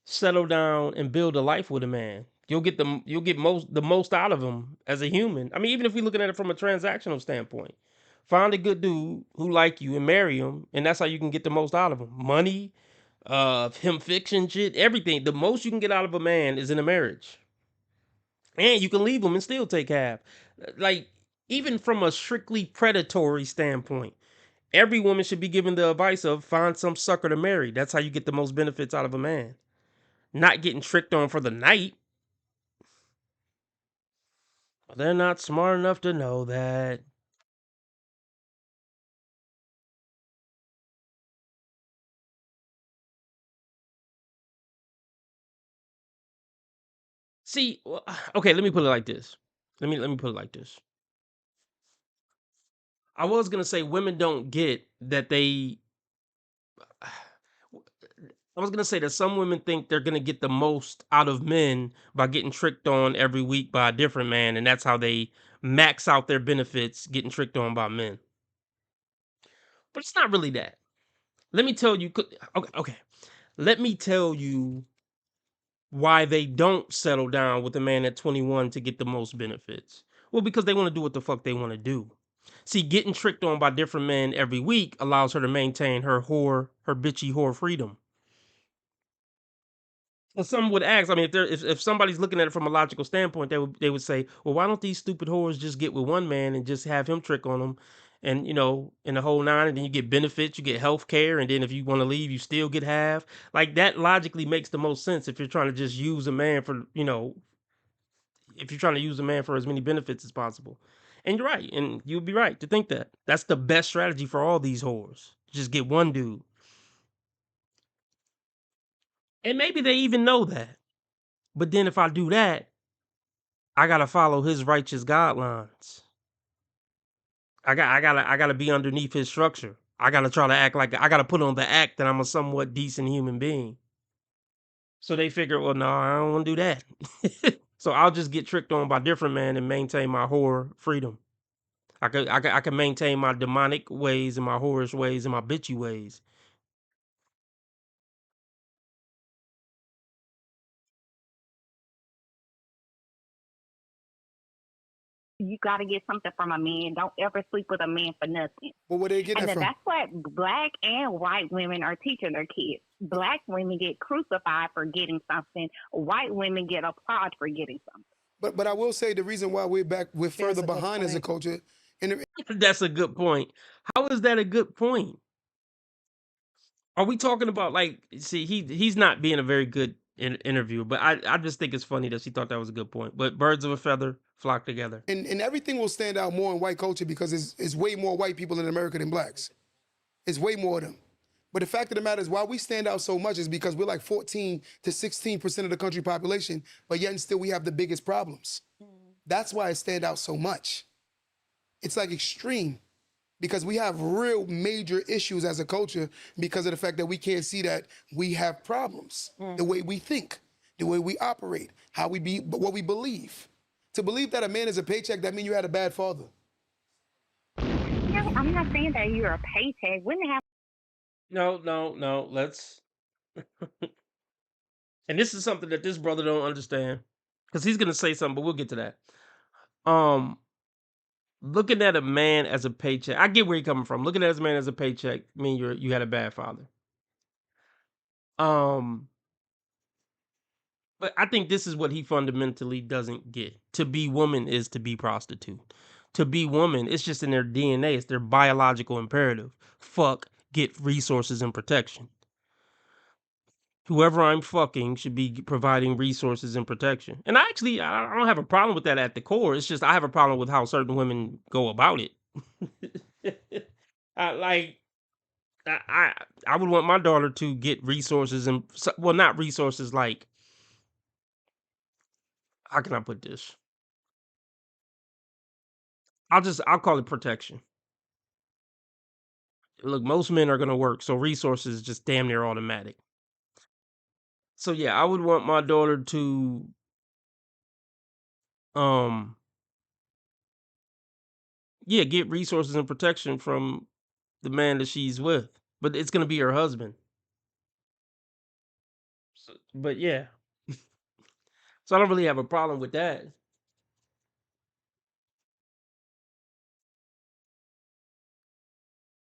settle down and build a life with a man. You'll get the most out of him as a human. I mean, even if we're looking at it from a transactional standpoint, find a good dude who like you and marry him, and that's how you can get the most out of him. Money, him fiction shit, everything. The most you can get out of a man is in a marriage, and you can leave him and still take half. Like, even from a strictly predatory standpoint, every woman should be given the advice of find some sucker to marry. That's how you get the most benefits out of a man. Not getting tricked on for the night. They're not smart enough to know that. See, okay, let me put it like this. Let me put it like this. I was gonna say women don't get that they. I was gonna say that some women think they're gonna get the most out of men by getting tricked on every week by a different man, and that's how they max out their benefits getting tricked on by men. But it's not really that. Let me tell you. Okay. Let me tell you why they don't settle down with a man at 21 to get the most benefits. Well, because they want to do what the fuck they want to do. See, getting tricked on by different men every week allows her to maintain her bitchy whore freedom. Well, some would ask, I mean, if somebody's looking at it from a logical standpoint, they would say, well, why don't these stupid whores just get with one man and just have him trick on them, and in the whole nine, and then you get benefits, you get health care, and then if you want to leave, you still get half. Like, that logically makes the most sense if you're trying to just use a man for, if you're trying to use a man for as many benefits as possible. And you're right, and you'd be right to think that. That's the best strategy for all these whores. Just get one dude. And maybe they even know that. But then if I do that, I gotta follow his righteous guidelines. I gotta be underneath his structure. I gotta try to act like I gotta put on the act that I'm a somewhat decent human being. So they figure, well, no, I don't want to do that. So I'll just get tricked on by different men and maintain my whore freedom. I can maintain my demonic ways and my whorish ways and my bitchy ways. You got to get something from a man. Don't ever sleep with a man for nothing. Well, where they get And that then from? that's what black and white women are teaching their kids. Black women get crucified for getting something. White women get applauded for getting something. But I will say the reason why we're further behind as a culture. That's a good point. How is that a good point? Are we talking about, like, see, he's not being a very good interviewer, but I just think it's funny that she thought that was a good point. But birds of a feather flock together. And everything will stand out more in white culture because it's way more white people in America than blacks. It's way more of them. But the fact of the matter is, why we stand out so much is because we're like 14 to 16% of the country population, but yet and still we have the biggest problems. That's why it stand out so much. It's like extreme because we have real major issues as a culture because of the fact that we can't see that we have problems. The way we think, the way we operate, how we be, what we believe. To believe that a man is a paycheck, that means you had a bad father. No, I'm not saying that you're a paycheck. Wouldn't have. No. Let's. And this is something that this brother don't understand because he's gonna say something, but we'll get to that. Looking at a man as a paycheck, I get where you're coming from. Looking at a man as a paycheck mean you had a bad father. But I think this is what he fundamentally doesn't get. To be woman is to be prostitute. To be woman, it's just in their DNA. It's their biological imperative. Fuck, get resources and protection. Whoever I'm fucking should be providing resources and protection. And I don't have a problem with that at the core. It's just I have a problem with how certain women go about it. I would want my daughter to get resources and, well, not resources like, how can I put this? I'll call it protection. Look, most men are gonna work, so resources is just damn near automatic. So yeah, I would want my daughter to get resources and protection from the man that she's with. But it's gonna be her husband. But yeah, so I don't really have a problem with that.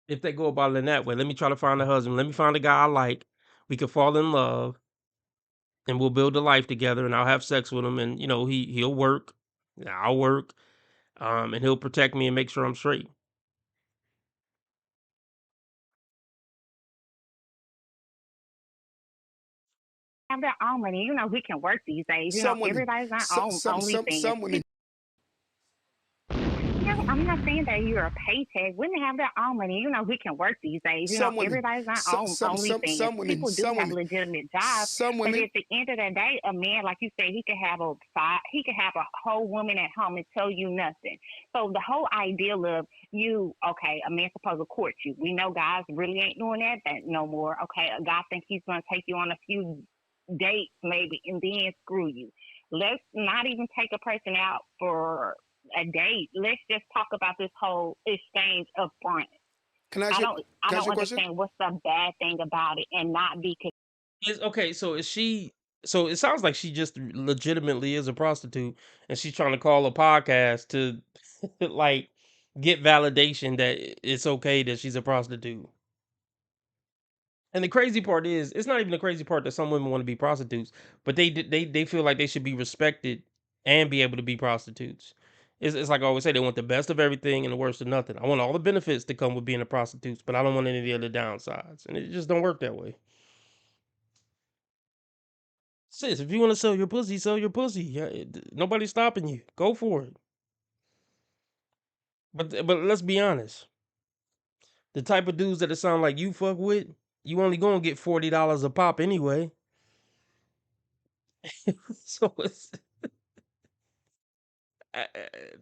If they go about it in that way, let me try to find a husband. Let me find a guy I like. We could fall in love, and we'll build a life together. And I'll have sex with him, and he'll work, and I'll work, and he'll protect me and make sure I'm straight. Have their own money. You know, we can work these days. You know, Some women, everybody's not some on some OnlyFans. some women. No, I'm not saying that you're a paycheck. Women have their own money. You know, we can work these days. You know, Some women, everybody's not on some OnlyFans. women, People do some have women, legitimate jobs. some But women. at the end of the day, a man, like you said, he could have a whole woman at home and tell you nothing. So the whole ideal of a man's supposed to court you. We know guys really ain't doing that no more. Okay, a guy think he's gonna take you on a few dates maybe and then screw you. Let's not even take a person out for a date. Let's just talk about this whole exchange up front. Can I I ask you? don't Can I ask you a question? understand what's the bad thing about it and not be Okay, so is she? So it sounds like she just legitimately is a prostitute, and she's trying to call a podcast to like get validation that it's okay that she's a prostitute. And the crazy part is, it's not even the crazy part that some women want to be prostitutes, but they feel like they should be respected and be able to be prostitutes. It's like I always say, they want the best of everything and the worst of nothing. I want all the benefits that come with being a prostitute, but I don't want any of the other downsides, and it just don't work that way. Sis, if you want to sell your pussy, sell your pussy. Yeah, nobody's stopping you. Go for it. But let's be honest. The type of dudes that it sound like you fuck with, you only gonna get $40 a pop anyway. So it's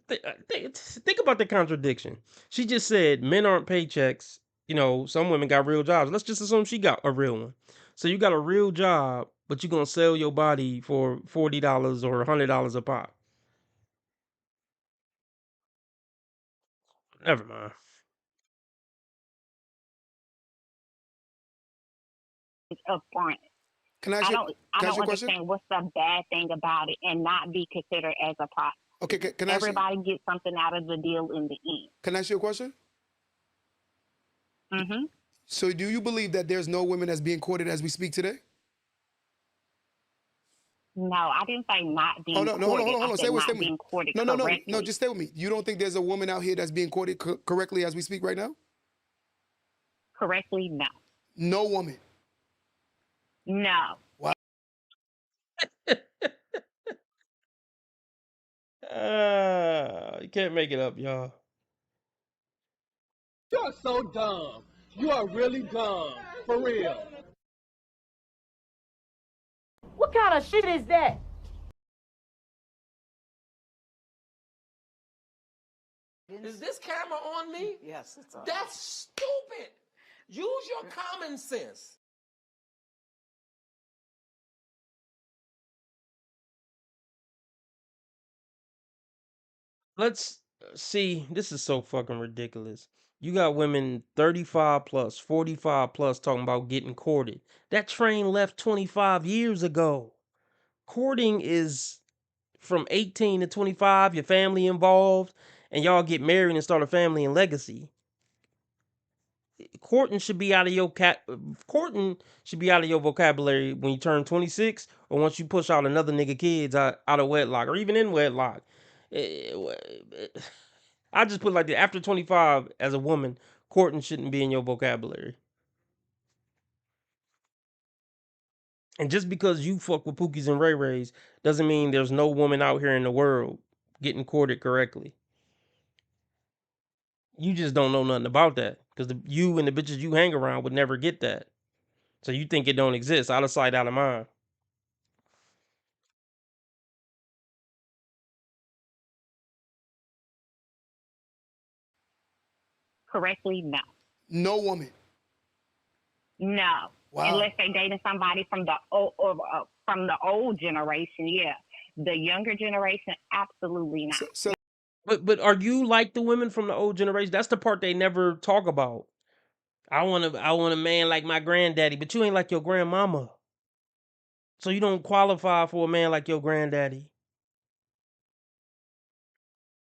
think about the contradiction. She just said men aren't paychecks. Some women got real jobs. Let's just assume she got a real one. So you got a real job, but you're gonna sell your body for $40 or $100 a pop. Never mind. up front. Can I I ask you? don't Can I ask you a question? understand what's the bad thing about it and not be considered as a prostitute. Okay, can I ask you? Everybody gets something out of the deal in the end. Can I ask you a question? Mm-hmm. So, do you believe that there's no women that's being courted as we speak today? No, I didn't say not being Oh no, no, hold on, courted. hold on, I said stay with not me. being courted No, correctly. just stay with me. You don't think there's a woman out here that's being courted correctly as we speak right now? Correctly, no. No woman. No. Wow. You can't make it up, y'all. You are so dumb. You are really dumb. For real. What kind of shit is that? Is this camera on me? Yes, it's on. That's stupid. Use your common sense. Let's see. This is so fucking ridiculous. You got women 35 plus, 45 plus talking about getting courted. That train left 25 years ago. Courting is from 18 to 25, your family involved, and y'all get married and start a family and legacy. Courting should be out of your vocabulary when you turn 26 or once you push out another nigga kids out of wedlock or even in wedlock. I just put it like that. After 25, as a woman, courting shouldn't be in your vocabulary. And just because you fuck with Pookies and Ray Rays doesn't mean there's no woman out here in the world getting courted correctly. You just don't know nothing about that because you and the bitches you hang around would never get that. So you think it don't exist. Out of sight, out of mind. Correctly, no. No woman. No. Wow. Unless they dating somebody from the old generation, yeah. The younger generation, absolutely not. So But are you like the women from the old generation? That's the part they never talk about. I want a man like my granddaddy, but you ain't like your grandmama. So you don't qualify for a man like your granddaddy.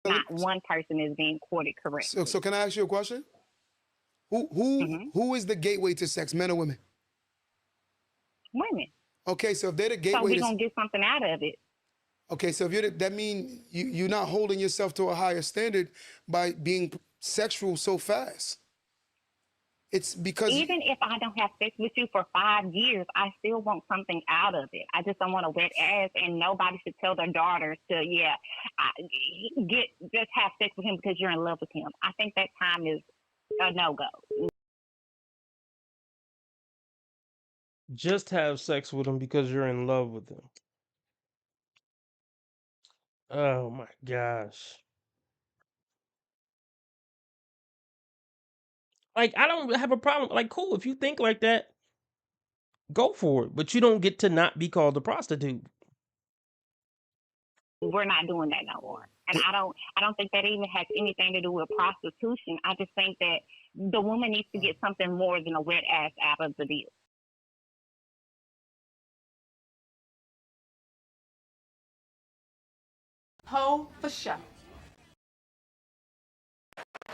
Not one person is being courted correctly. So can I ask you a question? Who is the gateway to sex, men or women? Women. Okay, so if they're the So gateway we're to going to get something out of it. okay, so if you're that mean you're not holding yourself to a higher standard by being sexual so fast. It's because Even if I don't have sex with you for 5 years, I still want something out of it. I just don't want a wet ass, and nobody should tell their daughters to, just have sex with him because you're in love with him. I think that time is a no-go. Just have sex with him because you're in love with him. Oh my gosh. Like, I don't have a problem. Like, cool, if you think like that, go for it. But you don't get to not be called a prostitute. We're not doing that no more. And I don't think that even has anything to do with prostitution. I just think that the woman needs to get something more than a wet ass out of the deal. Ho for sure.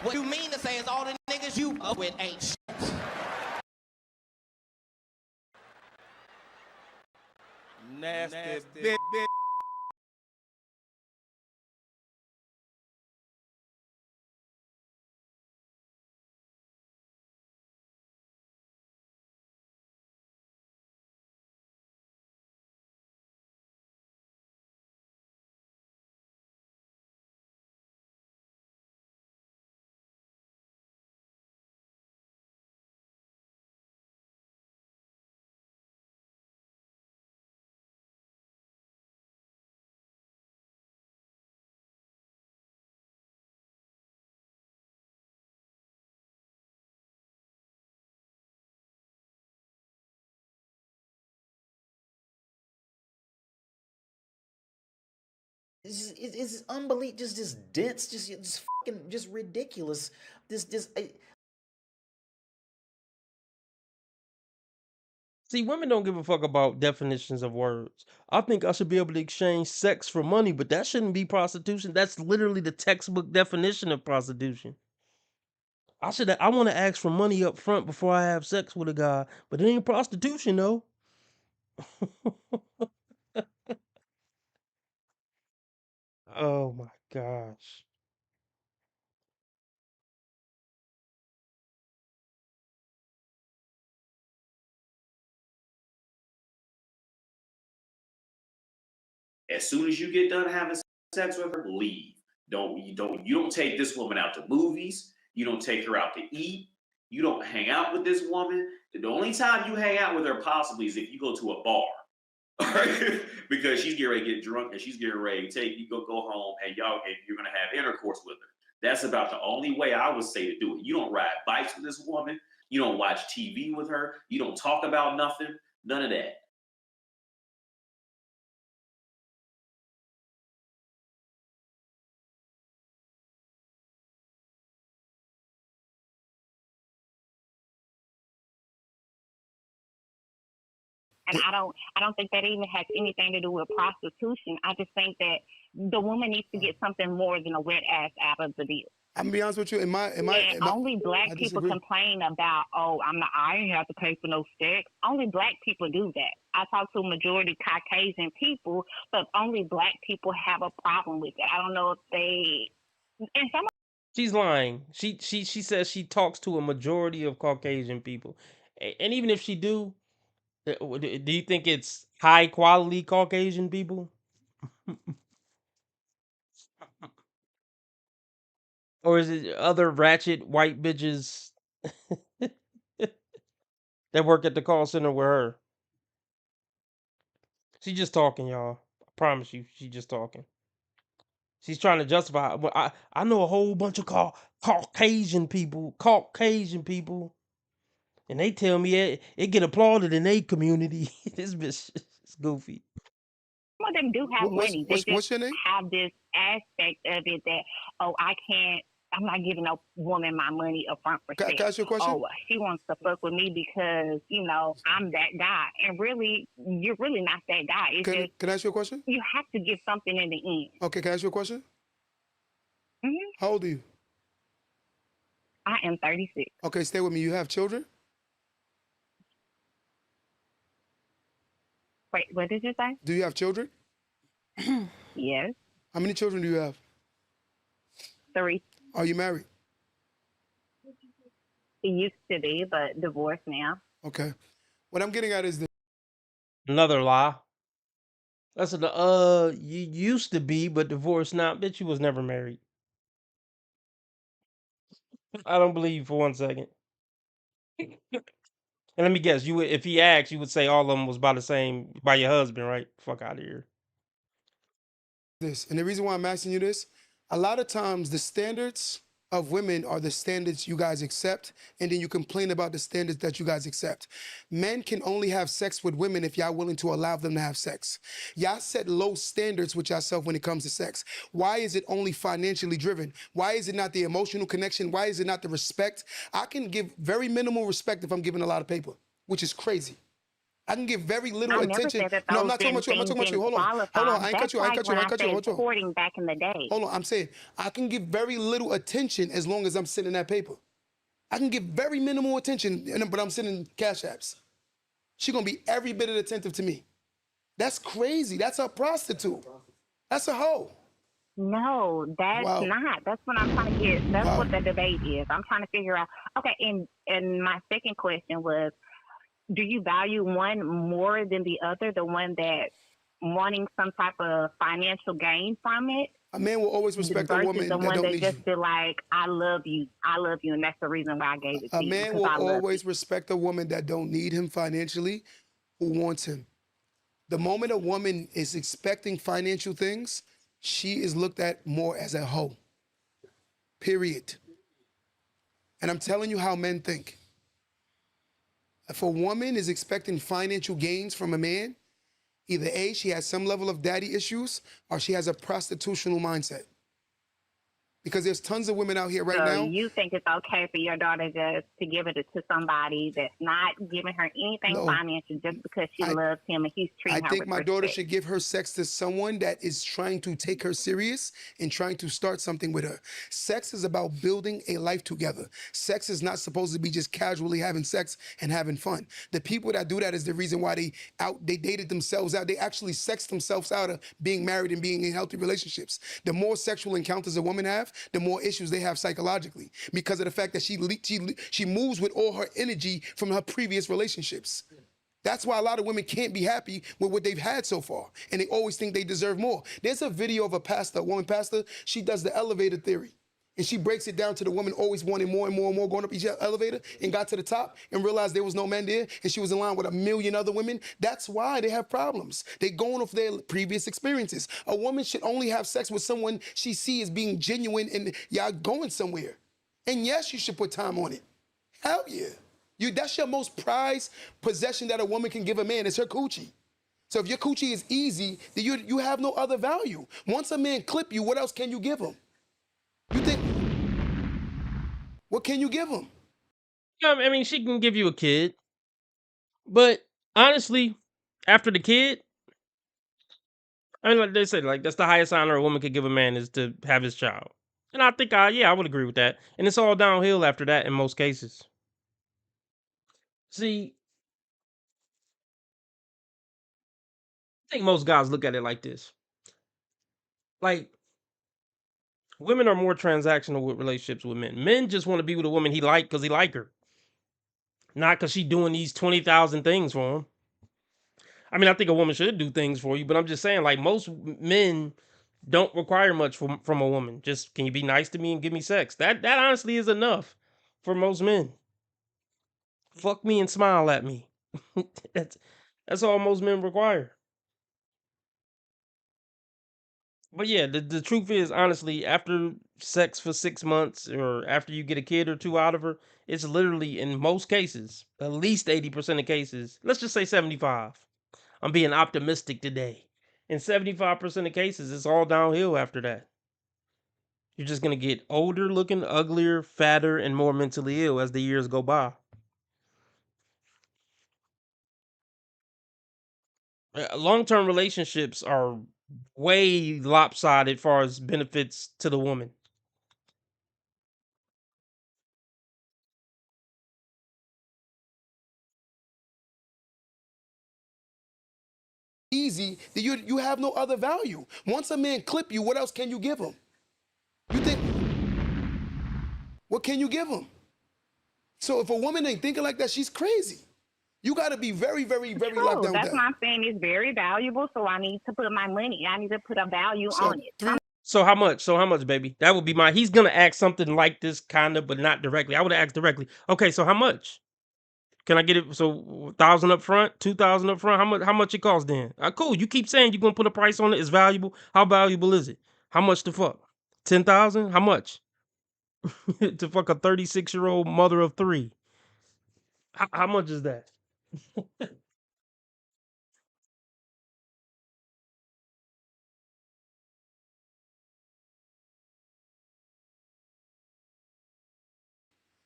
What you mean to say is all the niggas you up with ain't shit. Nasty bitch. It's unbelievable, just dense, just fucking, just ridiculous. See, women don't give a fuck about definitions of words. I think I should be able to exchange sex for money, but that shouldn't be prostitution. That's literally the textbook definition of prostitution. I want to ask for money up front before I have sex with a guy, but it ain't prostitution though. Oh my gosh. As soon as you get done having sex with her, leave. You don't take this woman out to movies. You don't take her out to eat. You don't hang out with this woman. The only time you hang out with her possibly is if you go to a bar. Right? Because she's getting ready to get drunk and she's getting ready to take you go home and you're gonna have intercourse with her. That's about the only way I would say to do it. You don't ride bikes with this woman. You don't watch TV with her. You don't talk about nothing. None of that. And I don't think that even has anything to do with prostitution. I just think that the woman needs to get something more than a wet ass out of the deal. I'm gonna be honest with you. Only black people complain about, I ain't have to pay for no sex. Only black people do that. I talk to a majority Caucasian people, but only black people have a problem with it. I don't know if they, and some. She's lying. She says she talks to a majority of Caucasian people, and even if she do you think it's high quality Caucasian people? Or is it other ratchet white bitches that work at the call center with her? She's just talking, y'all. I promise you, she's just talking. She's trying to justify. I know a whole bunch of Caucasian people, and they tell me it get applauded in their community. This bitch is goofy. Some of them do have money. They What's your name? have this aspect of it that, I can't I'm not giving no woman my money up front for Can sex. I ask you a question? Oh, she wants to fuck with me because, I'm that guy. And really, you're really not that guy. It's just, Can I ask you a question? you have to give something in the end. Okay, can I ask you a question? hmm How old are you? I am 36. Okay, stay with me. You have children? Wait, what did you say? Do you have children? Yes. How many children do you have? 3. Are you married? It used to be, but divorced now. Okay. What I'm getting at is this. Another lie. That's you used to be, but divorced now. Bitch, you was never married. I don't believe you for 1 second. And let me guess, you would, if he asked, you would say all of them was by your husband, right? Fuck out of here. And the reason why I'm asking you this, a lot of times the standards of women are the standards you guys accept, and then you complain about the standards that you guys accept. Men can only have sex with women if y'all willing to allow them to have sex. Y'all set low standards with yourself when it comes to sex. Why is it only financially driven? Why is it not the emotional connection? Why is it not the respect? I can give very minimal respect if I'm giving a lot of paper, which is crazy. I can give very little I never attention. said that No, I'm those not talking about you. I'm not talking about you. Hold on. Hold on. I ain't cut you. I ain't cut you. I ain't cut you. Hold on. Courting back in the day. Hold on. I'm saying I can give very little attention as long as I'm sending that paper. I can give very minimal attention, but I'm sending cash apps. She's going to be every bit of attentive to me. That's crazy. That's a prostitute. That's a hoe. No, that's Wow. not. That's what I'm trying to get. That's Wow. what the debate is. I'm trying to figure out. Okay, and my second question was, do you value one more than the other? The one that wanting some type of financial gain from it? A man will always respect a versus woman the that one don't that need just you. feel like, I love you, and that's the reason why I gave it to A you. man because will I love always respect a woman that don't need him financially, who wants him. The moment a woman is expecting financial things, she is looked at more as a hoe. Period. And I'm telling you how men think. If a woman is expecting financial gains from a man, either A, she has some level of daddy issues, or she has a prostitutional mindset. Because there's tons of women out here right so now. you think it's okay for your daughter just to give it to somebody that's not giving her anything No. financial just because she loves him and he's treating I her think with my respect? daughter should give her sex to someone that is trying to take her serious and trying to start something with her. Sex is about building a life together. Sex is not supposed to be just casually having sex and having fun. The people that do that is the reason why they dated themselves out. They actually sexed themselves out of being married and being in healthy relationships. The more sexual encounters a woman have, the more issues they have psychologically because of the fact that she moves with all her energy from her previous relationships. That's why a lot of women can't be happy with what they've had so far, and they always think they deserve more. There's a video of a woman pastor, she does the elevator theory, and she breaks it down to the woman always wanting more and more and more, going up each elevator, and got to the top and realized there was no man there, and she was in line with 1 million other women. That's why they have problems. They're going off their previous experiences. A woman should only have sex with someone she sees as being genuine and y'all going somewhere. And yes, you should put time on it. Hell yeah. That's your most prized possession that a woman can give a man, is her coochie. So if your coochie is easy, then you have no other value. Once a man clip you, what else can you give him? You think, what can you give him? Yeah, I mean, she can give you a kid, but honestly, after the kid, I mean, like they said, like that's the highest honor a woman could give a man is to have his child, and I think, I would agree with that. And it's all downhill after that in most cases. See, I think most guys look at it like this: like women are more transactional with relationships with men. Men just want to be with a woman he like because he like her, not because she doing these 20,000 things for him. I mean, I think a woman should do things for you, but I'm just saying, like, most men don't require much from a woman. Just, can you be nice to me and give me sex? That honestly is enough for most men. Fuck me and smile at me. That's all most men require. But yeah, the truth is, honestly, after sex for 6 months or after you get a kid or two out of her, it's literally, in most cases, at least 80% of cases, let's just say 75. I'm being optimistic today. In 75% of cases, it's all downhill after that. You're just gonna get older looking, uglier, fatter, and more mentally ill as the years go by. Long-term relationships are way lopsided as far as benefits to the woman. Easy, that you have no other value. Once a man clip you, what else can you give him? You think, what can you give him? So if a woman ain't thinking like that, she's crazy. You got to be very, very, very locked down with That's that. what I'm saying. It's very valuable, so I need to put my money. I need to put a value on it. So how much? So how much, baby? That would be my. He's gonna ask something like this, kind of, but not directly. I would have asked directly. Okay, so how much? Can I get it? So 1,000 up front, 2,000 up front. How much? How much it costs then? Cool. You keep saying you're gonna put a price on it. It's valuable. How valuable is it? How much to fuck? 10,000? How much? To fuck a 36-year-old mother of 3? How much is that?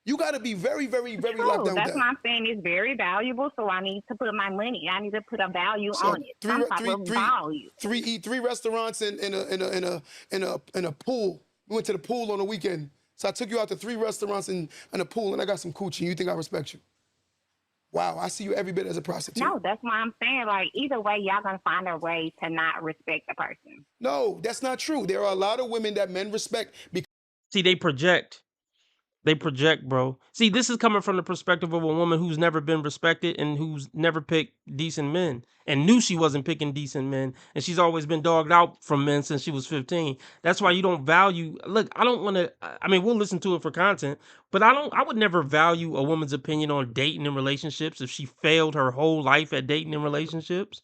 You got to be very, very, very locked down with That's that. what I'm saying. It's very valuable, so I need to put my money. I need to put a value So on it. Some type of value. three restaurants in a pool. We went to the pool on the weekend. So I took you out to 3 restaurants and a pool, and I got some coochie. You think I respect you? Wow, I see you every bit as a prostitute. No, that's why I'm saying, like, either way, y'all gonna find a way to not respect the person. No, that's not true. There are a lot of women that men respect because See, they project. They project, bro. See, this is coming from the perspective of a woman who's never been respected and who's never picked decent men and knew she wasn't picking decent men. And she's always been dogged out from men since she was 15. That's why you don't value. Look, I don't want to. I mean, we'll listen to it for content, but I would never value a woman's opinion on dating and relationships if she failed her whole life at dating and relationships.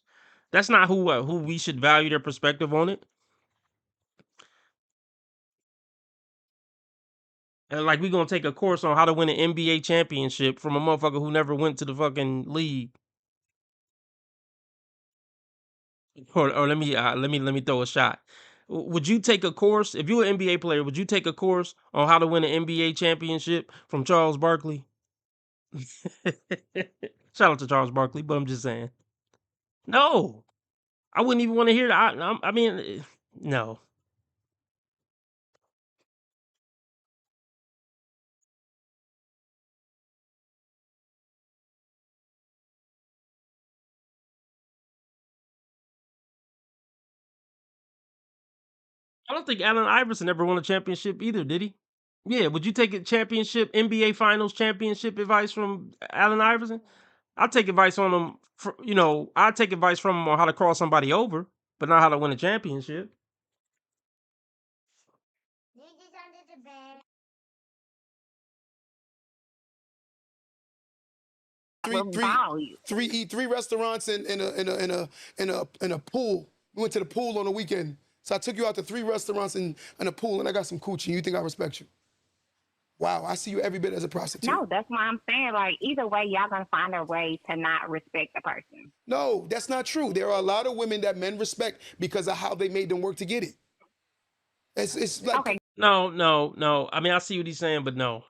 That's not who we should value their perspective on it. And like we gonna take a course on how to win an NBA championship from a motherfucker who never went to the fucking league. Or let me throw a shot. Would you take a course if you were an NBA player? Would you take a course on how to win an NBA championship from Charles Barkley? Shout out to Charles Barkley, but I'm just saying. No, I wouldn't even want to hear that. I mean, no. I don't think Allen Iverson ever won a championship either, did he? Yeah, would you take a championship, NBA Finals championship advice from Allen Iverson? I'll take advice on him. I'll take advice from him on how to cross somebody over, but not how to win a championship. three restaurants in a pool. We went to the pool on the weekend. So I took you out to 3 restaurants and a pool, and I got some coochie. You think I respect you? Wow, I see you every bit as a prostitute. No, that's why I'm saying, like, either way, y'all gonna find a way to not respect the person. No, that's not true. There are a lot of women that men respect because of how they made them work to get it. It's like Okay. No. I mean, I see what he's saying, but no.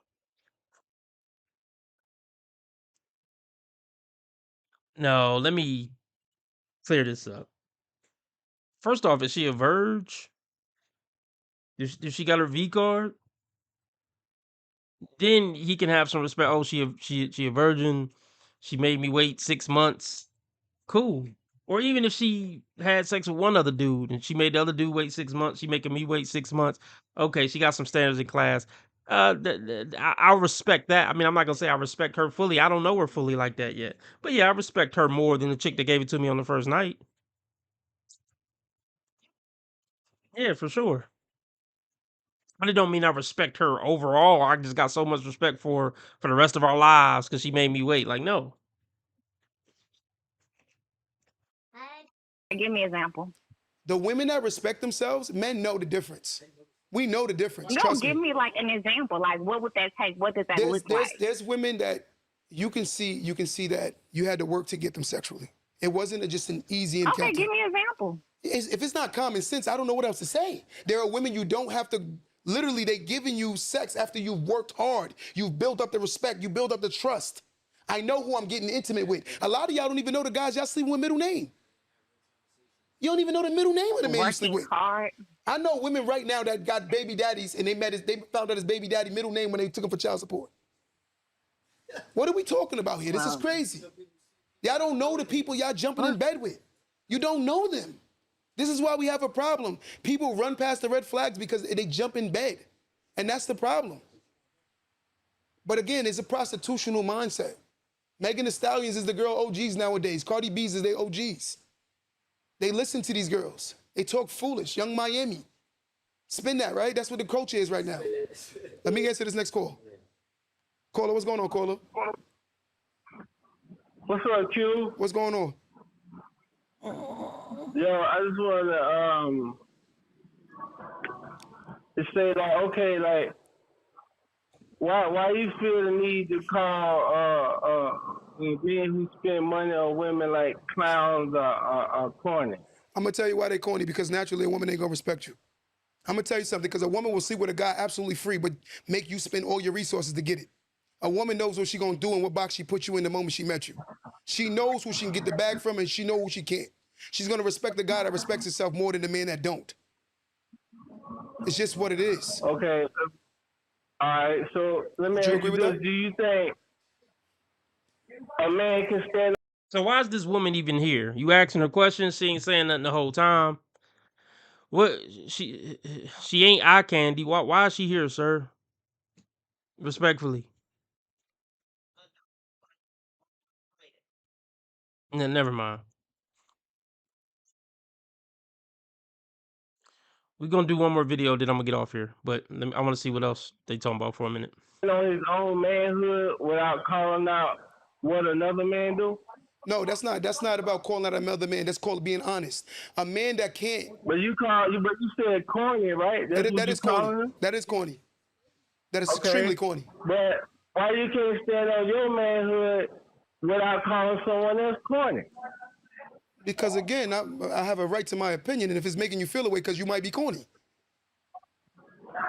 No, let me clear this up. First off, is she a verge? If she got her V card, then he can have some respect. Oh, she a virgin. She made me wait 6 months. Cool. Or even if she had sex with one other dude and she made the other dude wait 6 months, she making me wait 6 months. Okay, she got some standards in class. I'll respect that. I mean, I'm not gonna say I respect her fully. I don't know her fully like that yet. But yeah, I respect her more than the chick that gave it to me on the first night. Yeah, for sure. But it don't mean I respect her overall. I just got so much respect for the rest of our lives because she made me wait. Like, no. Give me an example. The women that respect themselves, men know the difference. We know the difference. No, Trust give me. me like an example. Like, what would that take? What does that look like? There's women that you can see that you had to work to get them sexually. It wasn't just an easy encounter. Okay, give me an example. If it's not common sense, I don't know what else to say. There are women you don't have to Literally, they giving you sex after you've worked hard. You've built up the respect. You build up the trust. I know who I'm getting intimate with. A lot of y'all don't even know the guys y'all sleep with middle name. You don't even know the middle name of the man you sleep with. Hard. I know women right now that got baby daddies and they found out his baby daddy middle name when they took him for child support. What are we talking about here? This is crazy. Y'all don't know the people y'all jumping in bed with. You don't know them. This is why we have a problem. People run past the red flags because they jump in bed. And that's the problem. But again, it's a prostitutional mindset. Megan Thee Stallions is the girl OGs nowadays. Cardi B's is their OGs. They listen to these girls. They talk foolish. Young Miami. Spin that, right? That's what the culture is right now. Let me answer this next call. Caller, what's going on, caller? What's up, Q? What's going on? Yo, I just wanted to say like, okay, like, why you feel the need to call men who spend money on women like clowns or corny? I'm gonna tell you why they corny, because naturally a woman ain't gonna respect you. I'm gonna tell you something, because a woman will sleep with a guy absolutely free, but make you spend all your resources to get it. A woman knows what she gonna do and what box she put you in the moment she met you. She knows who she can get the bag from and she knows who she can't. She's gonna respect the guy that respects himself more than the man that don't. It's just what it is. Okay. All right. So let me ask you this: do you think a man can stand? So why is this woman even here? You asking her questions? She ain't saying nothing the whole time. What she ain't eye candy. Why is she here, sir? Respectfully. Never mind. We're gonna do one more video, then I'm gonna get off here. But I want to see what else they talking about for a minute. On his own manhood without calling out what another man do? No, that's not about calling out another man. That's called being honest. A man that can't. But you said corny, right? That is corny. That is corny. That is extremely corny. But why you can't stand on your manhood without calling someone else corny? Because again, I have a right to my opinion, and if it's making you feel away, because you might be corny.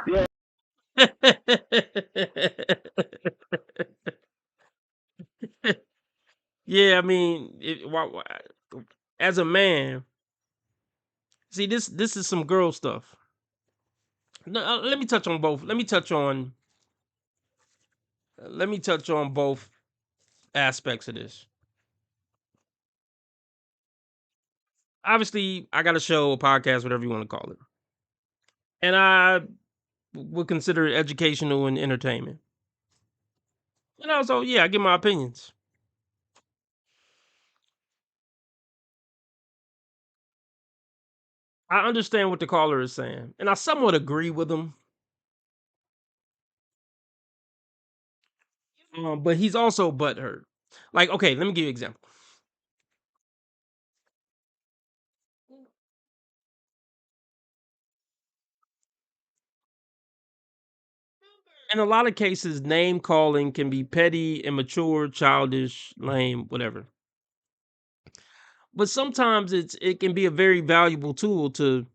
Yeah. Yeah, I mean, as a man, see this is some girl stuff. No, let me touch on both. Let me touch on both aspects of this. Obviously, I got a show, a podcast, whatever you want to call it. And I would consider it educational and entertainment. And also, yeah, I give my opinions. I understand what the caller is saying, and I somewhat agree with him. But he's also butthurt. Like, okay, let me give you an example. In a lot of cases, name calling can be petty, immature, childish, lame, whatever. But sometimes it can be a very valuable tool to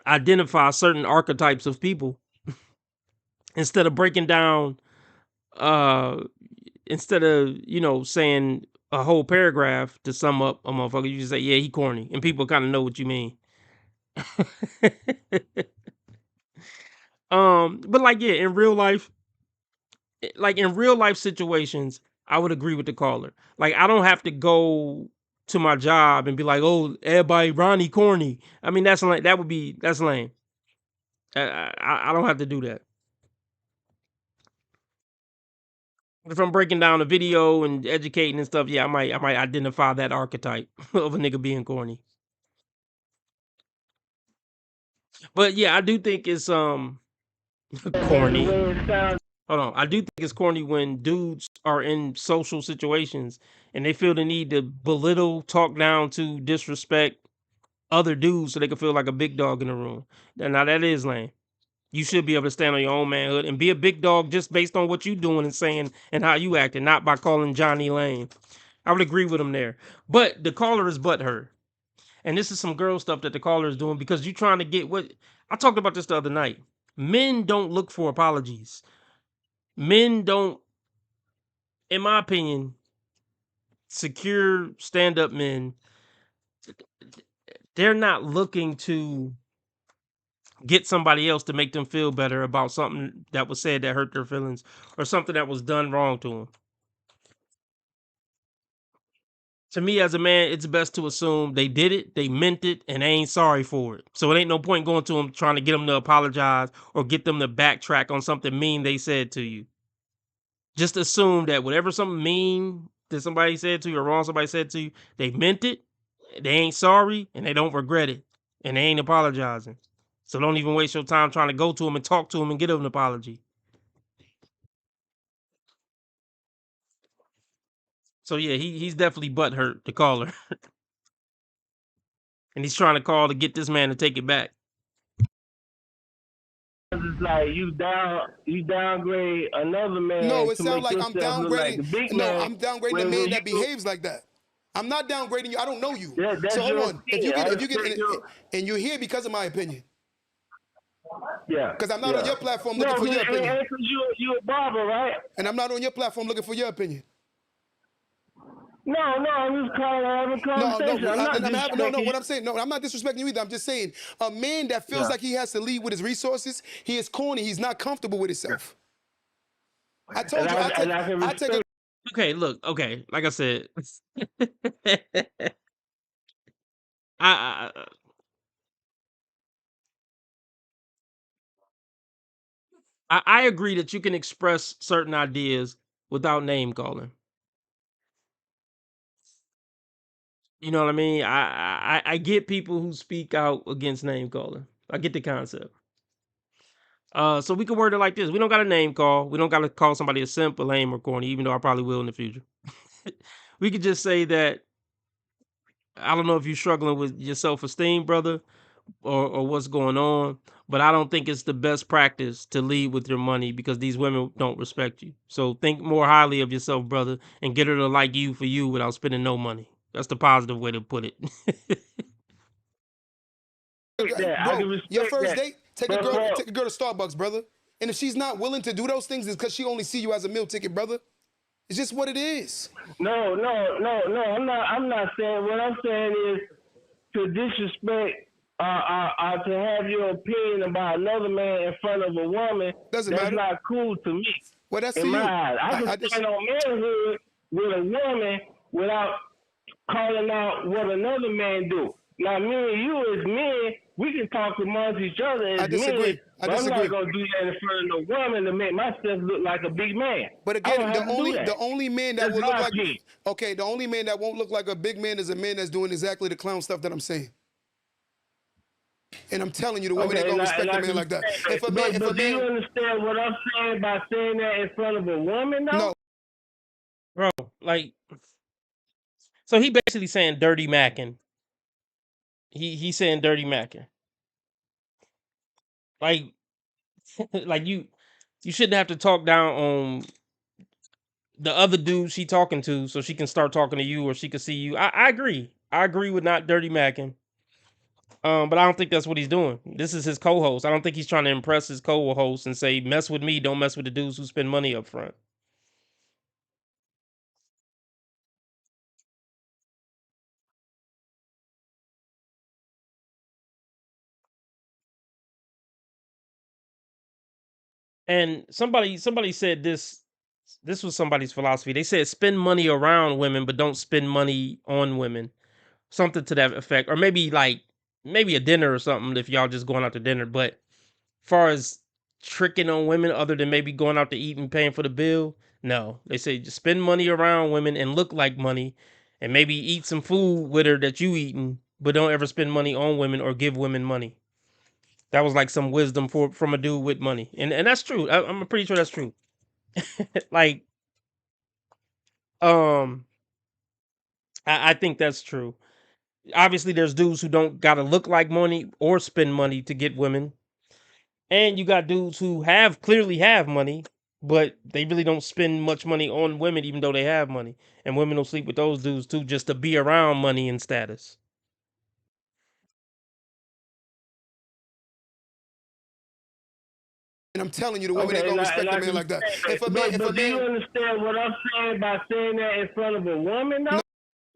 identify certain archetypes of people instead of breaking down instead of, saying a whole paragraph to sum up a motherfucker, you just say, yeah, he corny, and people kind of know what you mean. But like, yeah, in real life situations, I would agree with the caller. Like, I don't have to go to my job and be like, oh, everybody Ronnie corny. I mean, that's lame. That's lame. I don't have to do that. If I'm breaking down a video and educating and stuff, yeah, I might identify that archetype of a nigga being corny. But yeah, I do think it's corny. Hold on. I do think it's corny when dudes are in social situations and they feel the need to belittle, talk down to, disrespect other dudes so they can feel like a big dog in the room. Now that is lame. You should be able to stand on your own manhood and be a big dog just based on what you doing and saying and how you acting, not by calling Johnny lame. I would agree with him there. But the caller is butthurt. And this is some girl stuff that the caller is doing because you're trying to get what I talked about this the other night. Men don't look for apologies. Men don't, in my opinion, secure stand-up men, they're not looking to get somebody else to make them feel better about something that was said that hurt their feelings or something that was done wrong to them. To me, as a man, it's best to assume they did it, they meant it, and they ain't sorry for it. So it ain't no point going to them trying to get them to apologize or get them to backtrack on something mean they said to you. Just assume that whatever something mean that somebody said to you or wrong somebody said to you, they meant it, they ain't sorry, and they don't regret it, and they ain't apologizing. So don't even waste your time trying to go to them and talk to them and get them an apology. So yeah, he's definitely butthurt to call her. And he's trying to call to get this man to take it back. It's like you downgrade another man. No, it to sounds make like I'm yourself look like downgrading. the big No, man, I'm downgrading when a man you- that behaves like that. I'm not downgrading you. I don't know you. That's So hold your on. If you opinion. get, I and you're here because of my opinion. Yeah. Because I'm not on your platform No, looking for your opinion. because you a barber, right? And I'm not on your platform looking for your opinion. No, I'm just kind of having a conversation. What I'm saying, I'm not disrespecting you either. I'm just saying, a man that feels like he has to lead with his resources, he is corny. He's not comfortable with himself. I told you, I take a. Okay, look, okay, like I said, I agree that you can express certain ideas without name calling. You know what I mean? I get people who speak out against name calling. I get the concept. So we can word it like this. We don't got a name call. We don't got to call somebody a simp, or lame, or corny, even though I probably will in the future. We could just say that, I don't know if you're struggling with your self-esteem, brother, or what's going on, but I don't think it's the best practice to lead with your money because these women don't respect you. So think more highly of yourself, brother, and get her to like you for you without spending no money. That's the positive way to put it. Bro, your first date, take a girl to Starbucks, brother. And if she's not willing to do those things, it's because she only see you as a meal ticket, brother. It's just what it is. No. I'm not saying. What I'm saying is to disrespect, to have your opinion about another man in front of a woman. That's not cool to me. Well, that's in to my you. eyes. I can stand on manhood with a woman without calling out what another man do. Now, me and you as men, we can talk amongst each other as I disagree. men, but I'm not going to do that in front of no woman to make myself look like a big man. But again, the only man that will look like the only man that won't look like a big man is a man that's doing exactly the clown stuff that I'm saying. And I'm telling you, the women ain't gonna respect a man like that. Do you understand what I'm saying by saying that in front of a woman, though? No. Bro, like, so he basically saying dirty macking. He's saying dirty macking. Like, like you shouldn't have to talk down on the other dude she talking to so she can start talking to you or she can see you. I agree. I agree with not dirty macking. But I don't think that's what he's doing. This is his co-host. I don't think he's trying to impress his co-host and say, mess with me, don't mess with the dudes who spend money up front. And somebody said this was somebody's philosophy. They said spend money around women, but don't spend money on women. Something to that effect. Or maybe a dinner or something if y'all just going out to dinner. But far as tricking on women other than maybe going out to eat and paying for the bill, no. They say just spend money around women and look like money and maybe eat some food with her that you eating, but don't ever spend money on women or give women money. That was like some wisdom from a dude with money. And that's true. I'm pretty sure that's true. Like, I think that's true. Obviously, there's dudes who don't gotta look like money or spend money to get women. And you got dudes who clearly have money, but they really don't spend much money on women, even though they have money. And women will sleep with those dudes too, just to be around money and status. And I'm telling you, the women Okay, ain't gonna respect a like man you like that. said, If a man, but do you understand what I'm saying by saying that in front of a woman, though?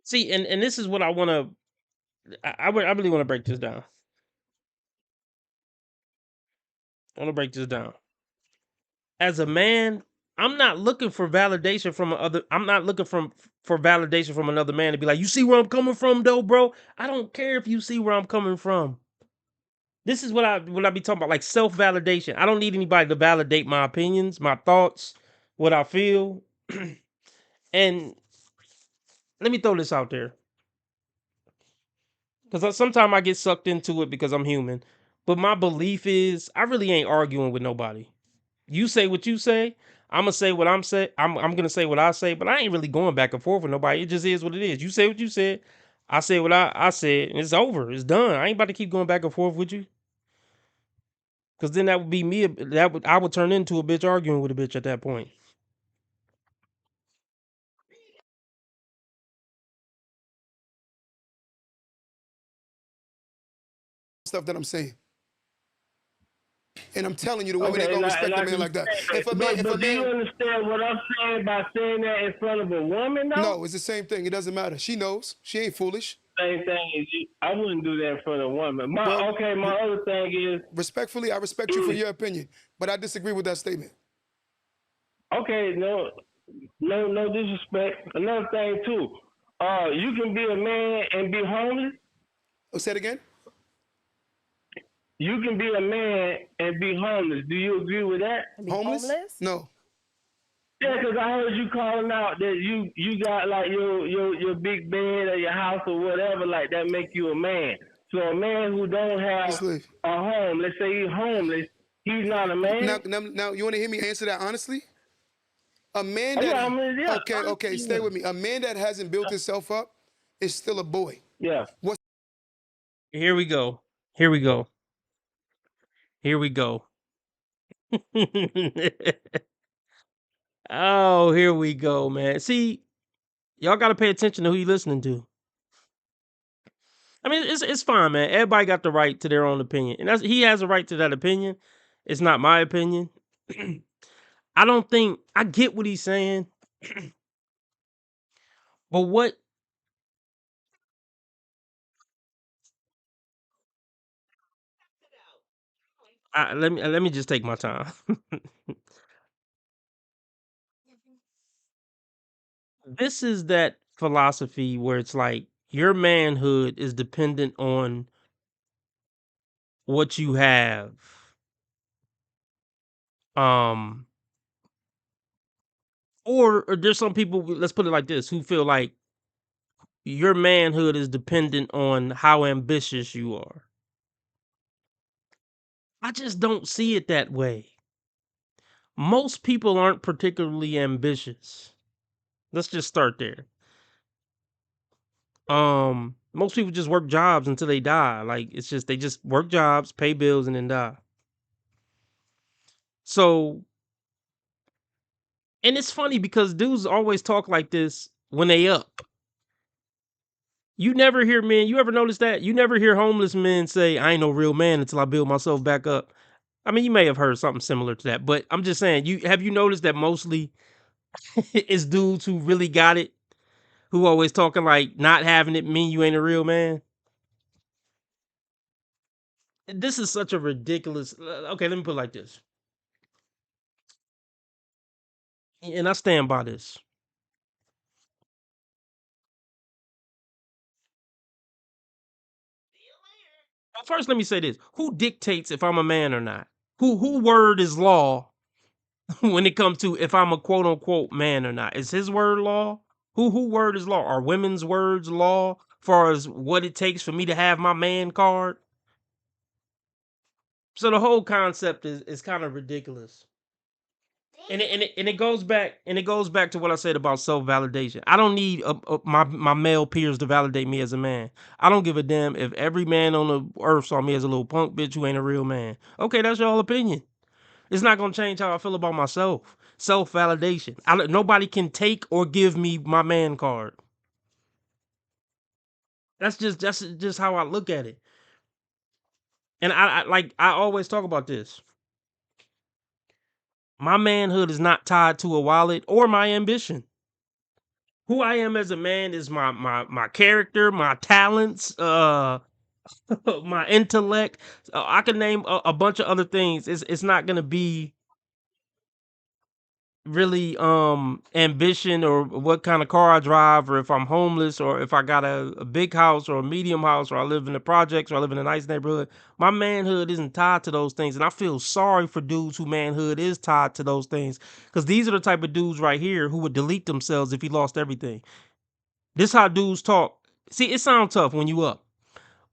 See, and this is what I want to. I really want to break this down. I want to break this down. As a man, I'm not looking for validation from I'm not looking for validation from another man to be like, you see where I'm coming from, though, bro. I don't care if you see where I'm coming from. This is what I be talking about, like self-validation. I don't need anybody to validate my opinions, my thoughts, what I feel. And let me throw this out there. Because sometimes I get sucked into it because I'm human. But my belief is I really ain't arguing with nobody. You say what you say. I'm gonna say what I'm say. I'm gonna say what I say, but I ain't really going back and forth with nobody. It just is what it is. You say what you said. I say what I said, and it's over. It's done. I ain't about to keep going back and forth with you. Cause then that would be me. I would turn into a bitch arguing with a bitch at that point. stuff that I'm saying. And I'm telling you, the women ain't Okay, gonna respect a man you like that. said, If a man, but do you understand what I'm saying by saying that in front of a woman, though? no, it's the same thing. It doesn't matter. She knows. She ain't foolish. Same thing as you. I wouldn't do that in front of a woman. My other thing is, respectfully, I respect you for your opinion, but I disagree with that statement. okay, no disrespect. Another thing too, you can be a man and be homeless. Oh, say it again. You can be a man and be homeless. Do you agree with that? Homeless? No. Yeah, because I heard you calling out that you got like your big bed or your house or whatever like that make you a man. So a man who don't have a home, let's say he's homeless, he's not a man. Now you want to hear me answer that honestly? A man that okay, stay with me. A man that hasn't built himself up is still a boy. Yeah. Here we go. Here we go. Here we go. Oh, here we go, man. See, y'all got to pay attention to who you listening to. I mean, it's fine, man. Everybody got the right to their own opinion, and he has a right to that opinion. It's not my opinion. I don't think I get what he's saying, but what? Let me just take my time. This is that philosophy where it's like your manhood is dependent on what you have. Or there's some people, let's put it like this, who feel like your manhood is dependent on how ambitious you are. I just don't see it that way. Most people aren't particularly ambitious. Let's just start there. Most people just work jobs until they die. Like it's just they just work jobs, pay bills, and then die. So, and it's funny because dudes always talk like this when they up. You never hear men, you ever notice that? You never hear homeless men say, I ain't no real man until I build myself back up. I mean, you may have heard something similar to that, but I'm just saying, have you noticed that mostly it's dudes who really got it, who always talking like not having it mean you ain't a real man? This is such a ridiculous. Okay, let me put it like this. And I stand by this. Well, first, let me say this. Who dictates if I'm a man or not? Who word is law when it comes to if I'm a quote unquote man or not? Is his word law? Who word is law? Are women's words law far as what it takes for me to have my man card? So the whole concept is kind of ridiculous. And it goes back to what I said about self-validation. I don't need my male peers to validate me as a man. I don't give a damn if every man on the earth saw me as a little punk bitch who ain't a real man. Okay, that's your opinion. It's not gonna change how I feel about myself. Self-validation. Nobody can take or give me my man card. That's just how I look at it. And I always talk about this. My manhood is not tied to a wallet or my ambition. Who I am as a man is my character, my talents, my intellect. I can name a bunch of other things. It's not gonna be really ambition or what kind of car I drive or if I'm homeless or if I got a big house or a medium house or I live in the projects or I live in a nice neighborhood. My manhood isn't tied to those things, and I feel sorry for dudes who manhood is tied to those things, because these are the type of dudes right here who would delete themselves if he lost everything. This how dudes talk. See, it sounds tough when you up,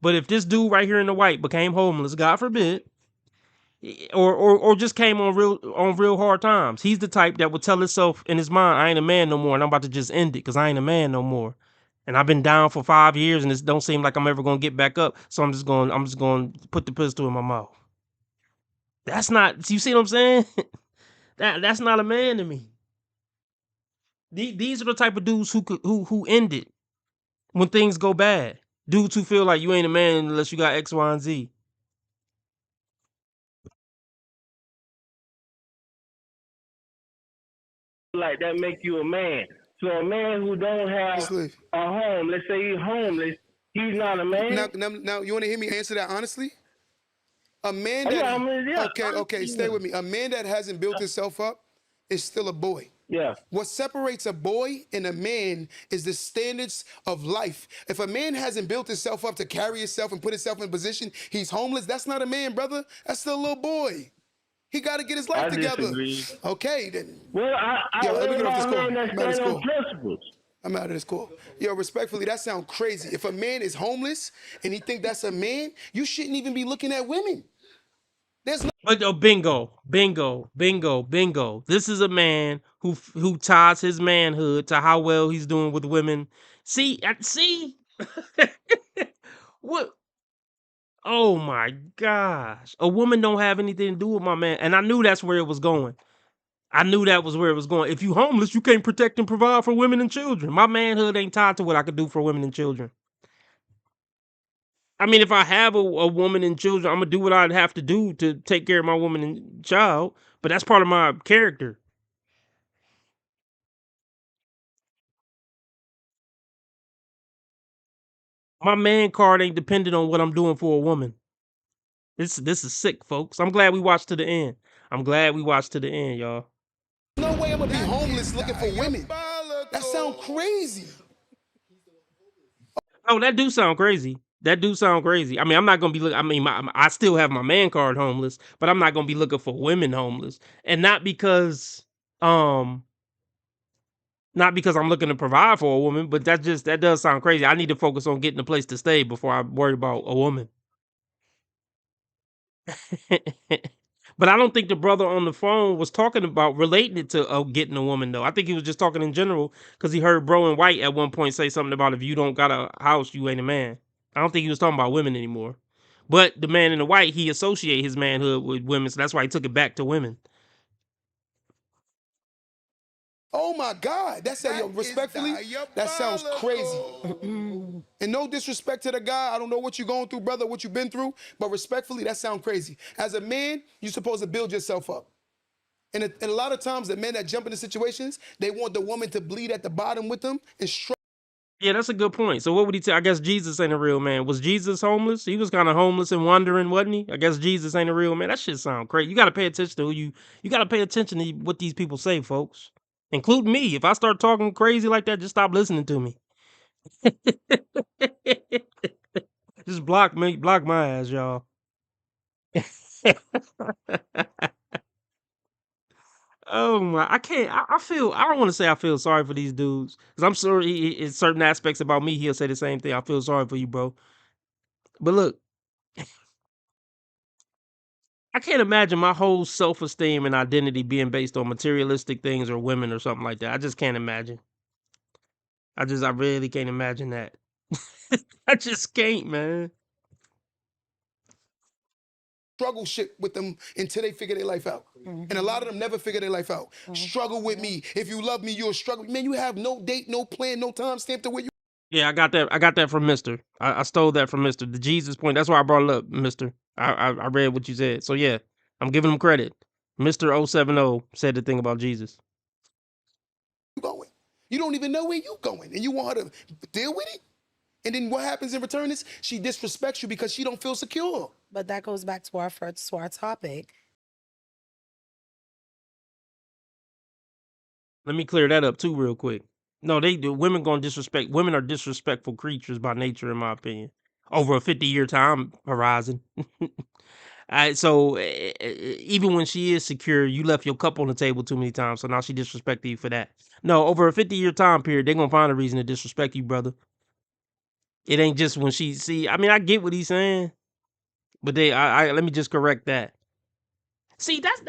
but if this dude right here in the white became homeless, God forbid, or just came on real hard times, he's the type that would tell himself in his mind, I ain't a man no more, and I'm about to just end it because I ain't a man no more, and I've been down for 5 years and it don't seem like I'm ever gonna get back up, so I'm just gonna put the pistol in my mouth. That's not, you see what I'm saying? That's not a man to me. These are the type of dudes who end it when things go bad. Dudes who feel like you ain't a man unless you got X, Y, and Z. Like that make you a man. So a man who don't have a home, let's say he's homeless, he's not a man. Now you want to hear me answer that honestly? A man that okay, stay with me. A man that hasn't built himself up is still a boy. Yeah. What separates a boy and a man is the standards of life. If a man hasn't built himself up to carry himself and put himself in a position, he's homeless. That's not a man, brother. That's still a little boy. He got to get his life together. Disagree. Okay, then. Well, let me get off this call. I'm out of this call. Yo, respectfully, that sounds crazy. If a man is homeless and he think that's a man, you shouldn't even be looking at women. There's no. Bingo. This is a man who ties his manhood to how well he's doing with women. See. What? Oh my gosh. A woman don't have anything to do with my man. And I knew that's where it was going. I knew that was where it was going. If you homeless, you can't protect and provide for women and children. My manhood ain't tied to what I could do for women and children. I mean, if I have a woman and children, I'm going to do what I'd have to do to take care of my woman and child. But that's part of my character. My man card ain't dependent on what I'm doing for a woman. This is sick, folks. I'm glad we watched to the end. Y'all. No way I'm going to be homeless looking for women. That sounds crazy. Oh, that do sound crazy. I mean, I'm not gonna be looking. I mean, I still have my man card homeless, but I'm not gonna be looking for women homeless, and not because I'm looking to provide for a woman, but that does sound crazy. I need to focus on getting a place to stay before I worry about a woman. But I don't think the brother on the phone was talking about relating it to getting a woman, though. I think he was just talking in general because he heard Bro and White at one point say something about if you don't got a house, you ain't a man. I don't think he was talking about women anymore. But the man in the white, he associate his manhood with women, so that's why he took it back to women. Oh my God, respectfully, that sounds crazy. And no disrespect to the guy, I don't know what you're going through, brother, what you've been through, but respectfully, that sounds crazy. As a man, you're supposed to build yourself up. And a lot of times, the men that jump into situations, they want the woman to bleed at the bottom with them and struggle. Yeah, that's a good point. So what would he tell? I guess Jesus ain't a real man. Was Jesus homeless? He was kind of homeless and wandering, wasn't he? I guess Jesus ain't a real man. That shit sound crazy. You got to pay attention to you got to pay attention to what these people say, folks. Including me. If I start talking crazy like that, just stop listening to me. Just block my ass, y'all. Oh my, I can't. I don't want to say I feel sorry for these dudes because I'm sure in certain aspects about me, he'll say the same thing. I feel sorry for you, bro. But look, I can't imagine my whole self-esteem and identity being based on materialistic things or women or something like that. I just can't imagine. I really can't imagine that. I just can't, man. Struggle shit with them until they figure their life out. And a lot of them never figure their life out. Struggle with me. If you love me, you'll struggle. Man, you have no date, no plan, no time stamp to where you. Yeah, I got that from Mister. I stole that from Mister. The Jesus point. That's why I brought it up, Mister. I read what you said. So yeah, I'm giving him credit. Mr. 070 said the thing about Jesus. You going? You don't even know where you going, and you want her to deal with it. And then what happens in return is she disrespects you because she don't feel secure. But that goes back to our topic. Let me clear that up too real quick. No, they do. Women gonna disrespect. Women are disrespectful creatures by nature, in my opinion. Over a 50-year time horizon. So even when she is secure, you left your cup on the table too many times, so now she disrespected you for that. No, over a 50-year time period, they're gonna find a reason to disrespect you, brother. It ain't just when she see. I mean, I get what he's saying, but I let me just correct that. See, that's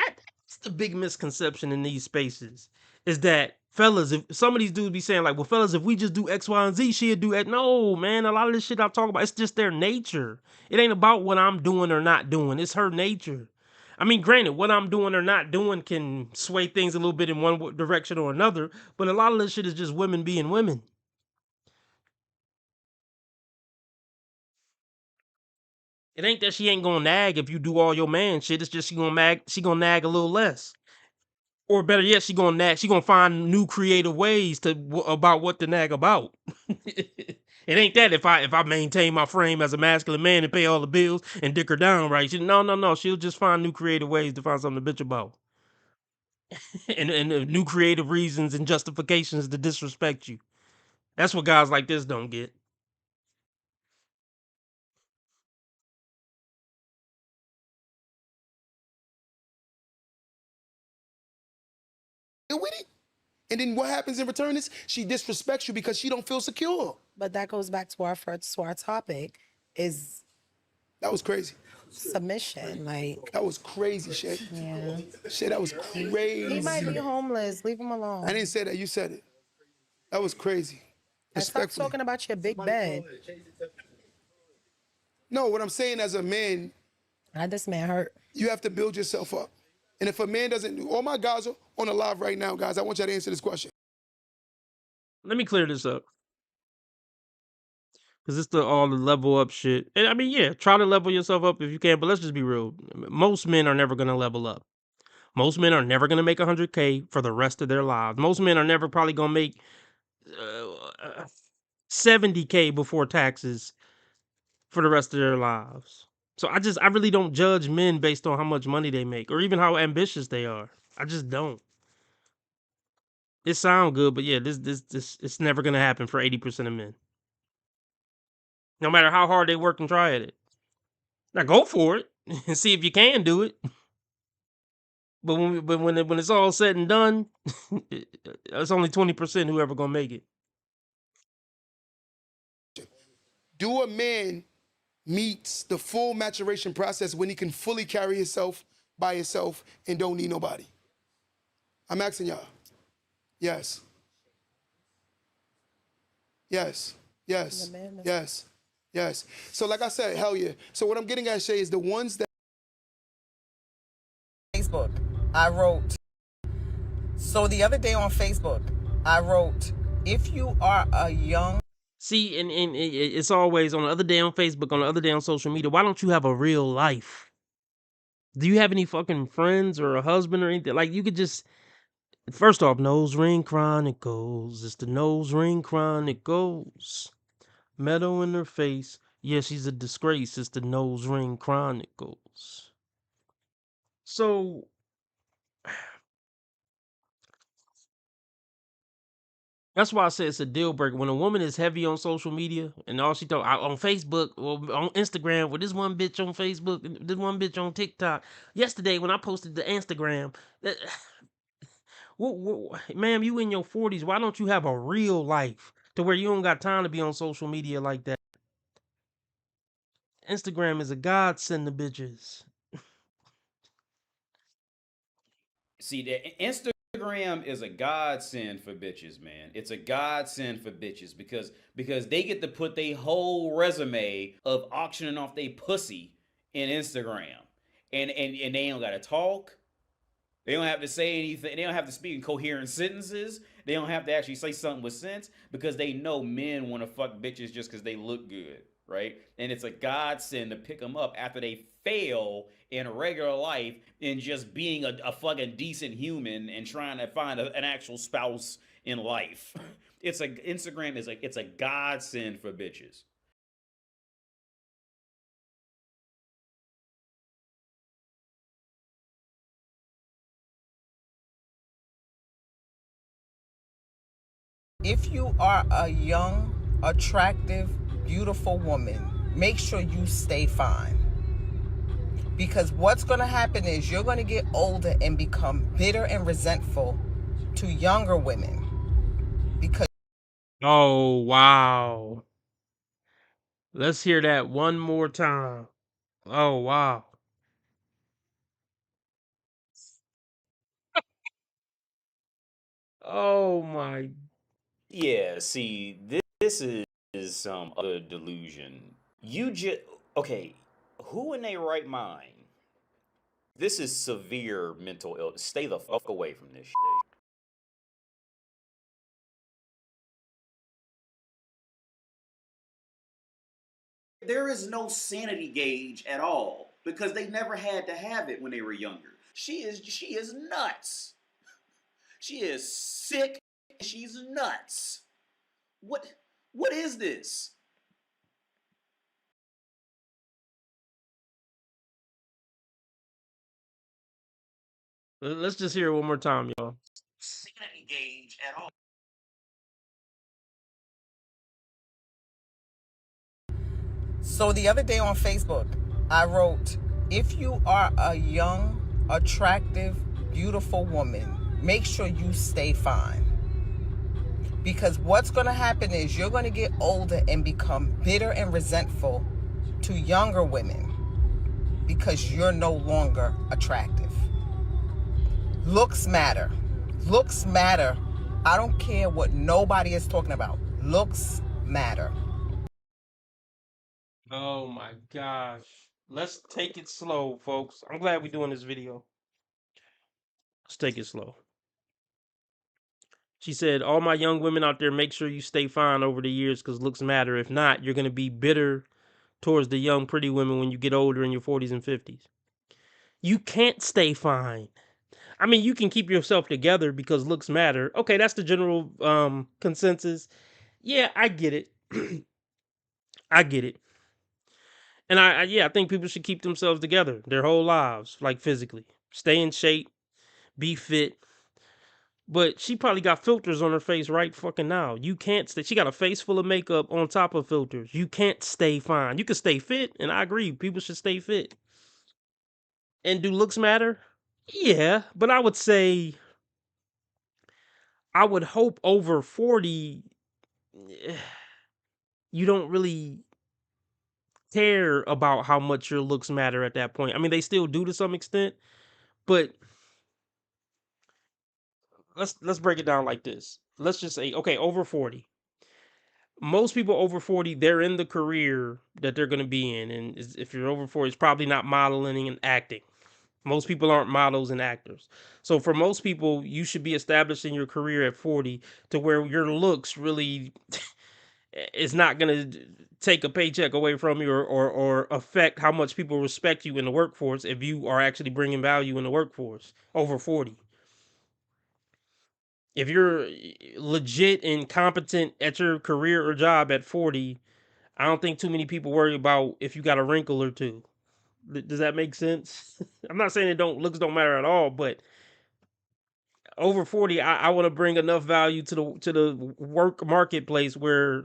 the big misconception in these spaces is that fellas, if some of these dudes be saying like, well, fellas, if we just do X, Y, and Z, she'll do that. No, man, a lot of this shit I'm talking about, it's just their nature. It ain't about what I'm doing or not doing. It's her nature. I mean, granted, what I'm doing or not doing can sway things a little bit in one direction or another, but a lot of this shit is just women being women. It ain't that she ain't gonna nag if you do all your man shit. It's just she gonna nag a little less. Or better yet, she gonna find new creative ways about what to nag about. It ain't that if I maintain my frame as a masculine man and pay all the bills and dick her down right. No. She'll just find new creative ways to find something to bitch about. and new creative reasons and justifications to disrespect you. That's what guys like this don't get. Deal with it. And then what happens in return is she disrespects you because she don't feel secure. But that goes back to our topic is that was crazy. Submission. Like that was crazy, Shay. Yeah. Shay, that was crazy. He might be homeless. Leave him alone. I didn't say that. You said it. That was crazy. And stop talking about your big bed. No, what I'm saying as a man, this man hurt. You have to build yourself up. And if a man doesn't do, all my guys are on the live right now, guys. I want y'all to answer this question. Let me clear this up. Because it's all the level up shit. And I mean, yeah, try to level yourself up if you can, but let's just be real. Most men are never going to level up. Most men are never going to make 100K for the rest of their lives. Most men are never probably going to make 70K before taxes for the rest of their lives. So I really don't judge men based on how much money they make or even how ambitious they are. I just don't. It sounds good, but yeah, this it's never gonna happen for 80% of men. No matter how hard they work and try at it. Now go for it and see if you can do it. But when it's all said and done, it's only 20% who ever gonna make it. Do a man meets the full maturation process when he can fully carry himself by himself and don't need nobody? I'm asking y'all. Yes. Yes. Yes. Yes. Yes. So like I said, hell yeah. So what I'm getting at, Shay, is the ones that Facebook, I wrote. So the other day on Facebook, I wrote, if you are a young. See, and it's always on the other day on Facebook, on the other day on social media. Why don't you have a real life? Do you have any fucking friends or a husband or anything? Like, you could just, first off, Nose Ring Chronicles. It's the Nose Ring Chronicles. Meadow in her face. Yeah, she's a disgrace. It's the Nose Ring Chronicles. So, that's why I say it's a deal breaker. When a woman is heavy on social media and all she talk on Facebook or on Instagram, with this one bitch on Facebook, this one bitch on TikTok. Yesterday when I posted the Instagram, ma'am, you in your 40s. Why don't you have a real life to where you don't got time to be on social media like that? Instagram is a godsend to bitches. See, the Instagram is a godsend for bitches, man. It's a godsend for bitches because they get to put their whole resume of auctioning off their pussy in Instagram. And they don't gotta talk. They don't have to say anything. They don't have to speak in coherent sentences. They don't have to actually say something with sense because they know men want to fuck bitches just because they look good, right? And it's a godsend to pick them up after they fail in regular life in just being a fucking decent human and trying to find an actual spouse in life. Instagram is it's a godsend for bitches. If you are a young, attractive, beautiful woman, make sure you stay fine. Because what's going to happen is you're going to get older and become bitter and resentful to younger women. Because Oh, wow. Let's hear that one more time. Oh, wow. Oh my. Yeah, see, this is some other delusion. You just okay. Who in their right mind? This is severe mental illness. Stay the fuck away from this shit. There is no sanity gauge at all because they never had to have it when they were younger. She is nuts. She is sick. She's nuts. What is this? Let's just hear it one more time, y'all. Sanity gauge at all. So the other day on Facebook, I wrote, if you are a young, attractive, beautiful woman, make sure you stay fine. Because what's going to happen is you're going to get older and become bitter and resentful to younger women because you're no longer attractive. Looks matter. Looks matter. I don't care what nobody is talking about. Looks matter. Oh my gosh. Let's take it slow, folks. I'm glad we're doing this video. Let's take it slow. She said, all my young women out there, make sure you stay fine over the years because looks matter. If not, you're going to be bitter towards the young, pretty women when you get older in your 40s and 50s. You can't stay fine. I mean, you can keep yourself together because looks matter. Okay, that's the general consensus. Yeah, I get it. I get it. And I think people should keep themselves together their whole lives, like physically. Stay in shape, be fit. But she probably got filters on her face right fucking now. You can't stay. She got a face full of makeup on top of filters. You can't stay fine. You can stay fit, and I agree. People should stay fit. And do looks matter? Yeah, but I would say I would hope over 40 you don't really care about how much your looks matter at that point. I mean, they still do to some extent, but let's break it down like this. Let's just say, okay, over 40. Most people over 40, they're in the career that they're going to be in. And if you're over 40, it's probably not modeling and acting. Most people aren't models and actors. So for most people, you should be establishing your career at 40 to where your looks really is not going to take a paycheck away from you or affect how much people respect you in the workforce if you are actually bringing value in the workforce over 40. If you're legit and competent at your career or job at 40, I don't think too many people worry about if you got a wrinkle or two. Does that make sense? I'm not saying looks don't matter at all, but over 40, I want to bring enough value to the work marketplace where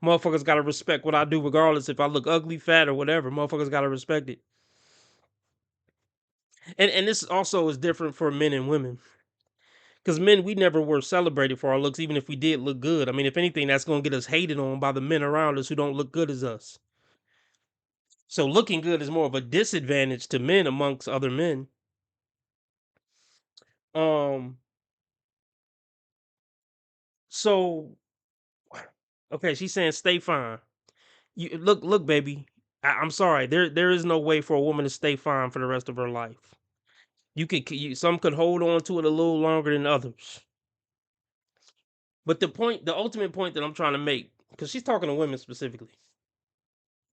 motherfuckers gotta respect what I do, regardless if I look ugly, fat, or whatever. Motherfuckers gotta respect it. And this also is different for men and women. Because men, we never were celebrated for our looks, even if we did look good. I mean, if anything, that's going to get us hated on by the men around us who don't look good as us. So looking good is more of a disadvantage to men amongst other men. So, okay, she's saying stay fine. You look, baby. I'm sorry. There is no way for a woman to stay fine for the rest of her life. Some could hold on to it a little longer than others. But the ultimate point that I'm trying to make, because she's talking to women specifically,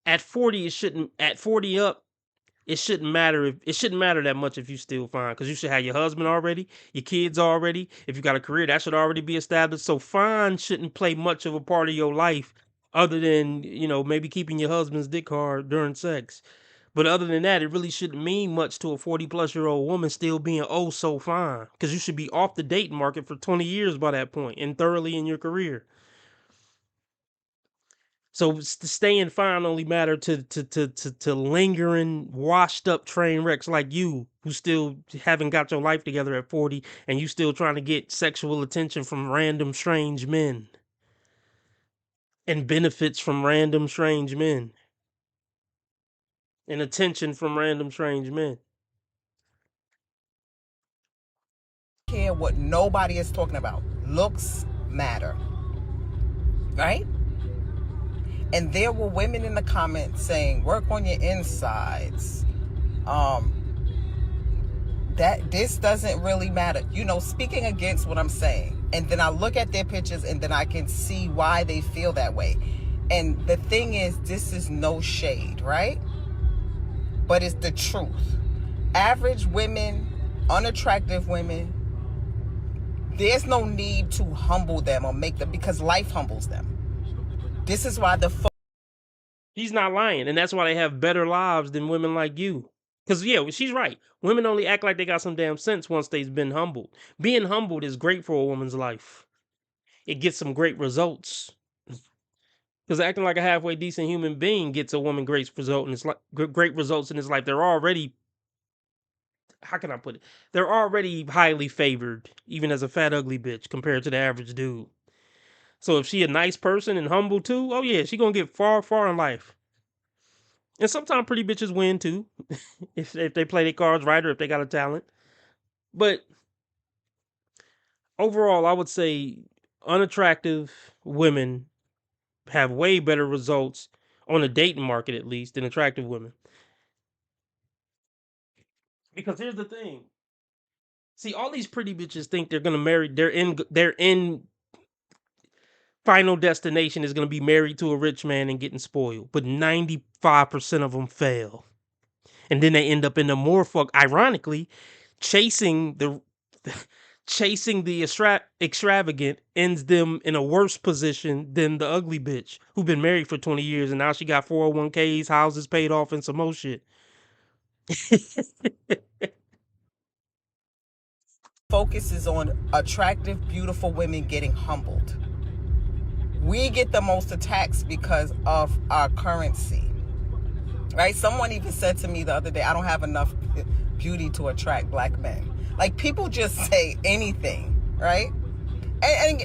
at 40, at 40 up, it shouldn't matter that much if you still fine, because you should have your husband already, your kids already. If you got a career, that should already be established. So fine shouldn't play much of a part of your life, other than maybe keeping your husband's dick hard during sex. But other than that, it really shouldn't mean much to a 40-plus-year-old woman still being oh so fine, because you should be off the dating market for 20 years by that point and thoroughly in your career. So staying fine only matter to lingering, washed up train wrecks like you, who still haven't got your life together at 40, and you still trying to get sexual attention from random strange men and benefits from random strange men and attention from random strange men. Care what nobody is talking about. Looks matter, right? And there were women in the comments saying, work on your insides. That this doesn't really matter. Speaking against what I'm saying. And then I look at their pictures and then I can see why they feel that way. And the thing is, this is no shade, right? But it's the truth. Average women, unattractive women, there's no need to humble them or make them, because life humbles them. This is why He's not lying, and that's why they have better lives than women like you. Because, yeah, she's right. Women only act like they got some damn sense once they've been humbled. Being humbled is great for a woman's life. It gets some great results. Because acting like a halfway decent human being gets a woman great results in his life. They're already, how can I put it? They're already highly favored, even as a fat, ugly bitch, compared to the average dude. So if she a nice person and humble too, oh yeah, she gonna get far, far in life. And sometimes pretty bitches win too, if they play their cards right or if they got a talent. But overall, I would say unattractive women have way better results on the dating market, at least, than attractive women. Because here's the thing. See, all these pretty bitches think they're gonna marry. Their end final destination is gonna be married to a rich man and getting spoiled. But 95% of them fail, and then they end up in the more ironically, chasing the extravagant ends them in a worse position than the ugly bitch who been married for 20 years and now she got 401ks, houses paid off, and some more shit. Focus is on attractive, beautiful women getting humbled. We get the most attacks because of our currency, right? Someone even said to me the other day, I don't have enough beauty to attract black men. Like, people just say anything, right? And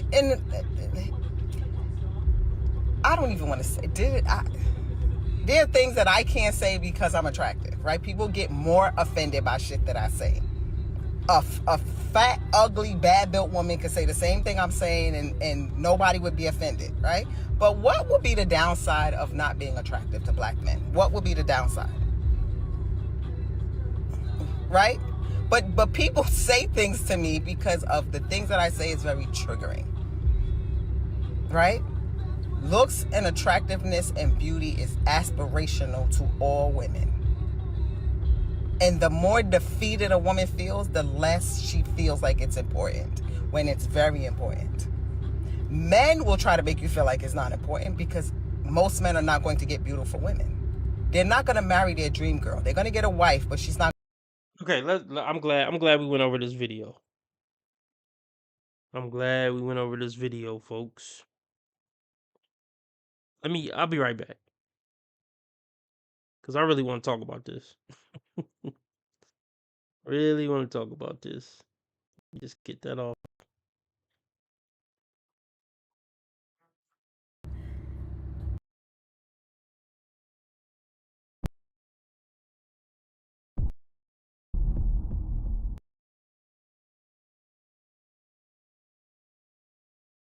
I don't even want to say, there are things that I can't say because I'm attractive, right? People get more offended by shit that I say. A fat, ugly, bad-built woman could say the same thing I'm saying and nobody would be offended, right? But what would be the downside of not being attractive to black men? What would be the downside? Right? But people say things to me because of the things that I say is very triggering. Right? Looks and attractiveness and beauty is aspirational to all women. And the more defeated a woman feels, the less she feels like it's important, when it's very important. Men will try to make you feel like it's not important because most men are not going to get beautiful women. They're not going to marry their dream girl. They're going to get a wife, but she's not. Okay, I'm glad we went over this video. I'm glad we went over this video, folks. I'll be right back. Because I really want to talk about this. Really want to talk about this. Just get that off.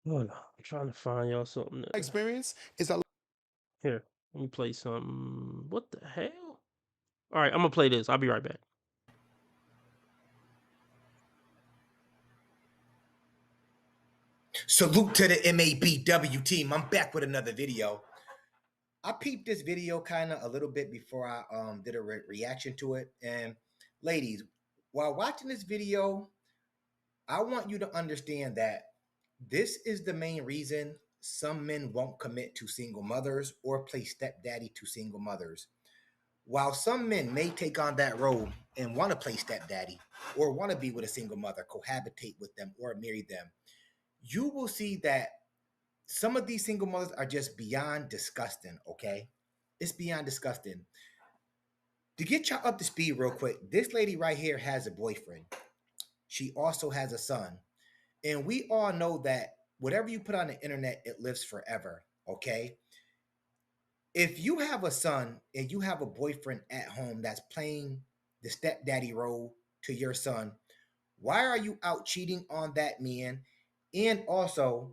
Hold on. I'm trying to find y'all something. Experience is a Here, let me play something. What the hell? All right, I'm going to play this. I'll be right back. Salute to the MABW team. I'm back with another video. I peeped this video kind of a little bit before I did a reaction to it. And ladies, while watching this video, I want you to understand that this is the main reason some men won't commit to single mothers or play stepdaddy to single mothers. While some men may take on that role and want to play stepdaddy or want to be with a single mother, cohabitate with them or marry them, you will see that some of these single mothers are just beyond disgusting, okay? It's beyond disgusting. To get y'all up to speed real quick, this lady right here has a boyfriend. She also has a son. And we all know that whatever you put on the internet, it lives forever, okay? If you have a son and you have a boyfriend at home that's playing the stepdaddy role to your son, why are you out cheating on that man? And also,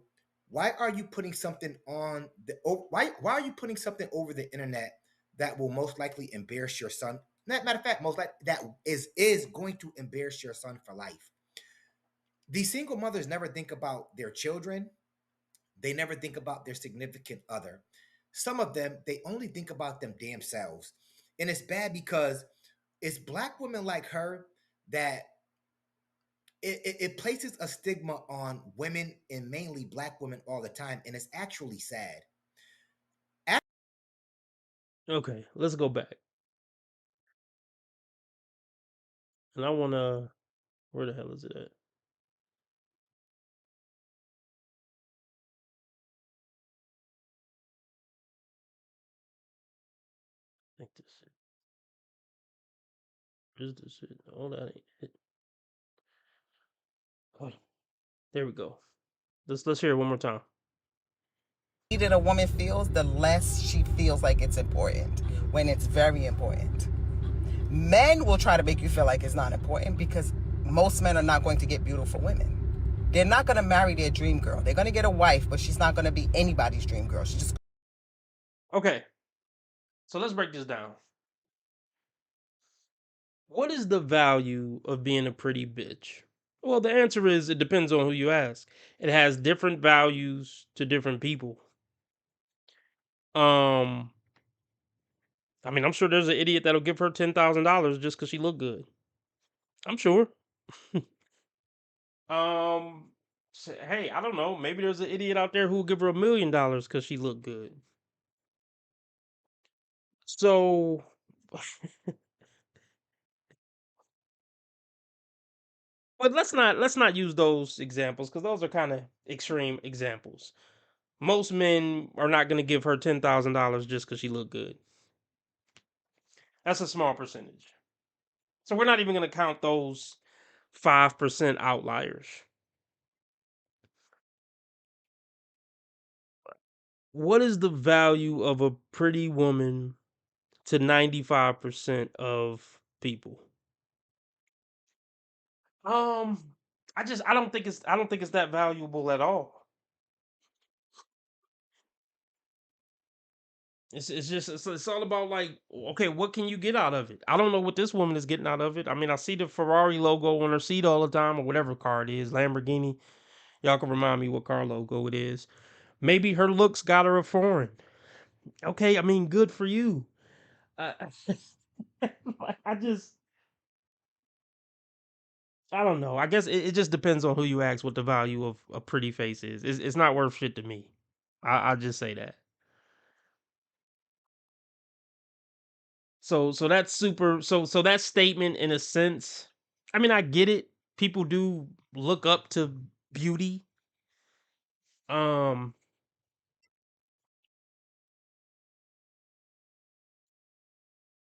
why are you putting something on the why are you putting something over the internet that will most likely embarrass your son? Matter of fact, most likely that is going to embarrass your son for life. These single mothers never think about their children. They never think about their significant other. Some of them, they only think about them damn selves. And it's bad because it's Black women like her that it places a stigma on women and mainly Black women all the time. And it's actually sad. Okay, let's go back. And I want to, where the hell is it at? I think this is, where's this shit? Oh, that ain't it. Oh, there we go. Let's hear it one more time. That a woman feels, the less she feels like it's important, when it's very important. Men will try to make you feel like it's not important because most men are not going to get beautiful women. They're not going to marry their dream girl. They're going to get a wife, but she's not going to be anybody's dream girl. She's just... Okay, so let's break this down. What is the value of being a pretty bitch? Well, the answer is it depends on who you ask. It has different values to different people. I mean, I'm sure there's an idiot that'll give her $10,000 just because she look good. I'm sure. Hey, I don't know. Maybe there's an idiot out there who will give her $1 million because she look good. So, but let's not use those examples because those are kind of extreme examples. Most men are not going to give her $10,000 just because she look good. That's a small percentage. So we're not even going to count those 5% outliers. What is the value of a pretty woman to 95% of people? I don't think it's that valuable at all. It's all about like, okay, what can you get out of it? I don't know what this woman is getting out of it. I mean, I see the Ferrari logo on her seat all the time, or whatever car it is, Lamborghini. Y'all can remind me what car logo it is. Maybe her looks got her a foreign. Okay, I mean, good for you. I don't know. I guess it just depends on who you ask what the value of a pretty face is. It's not worth shit to me. I'll just say that. So that's super. So that statement, in a sense, I mean, I get it. People do look up to beauty. Um,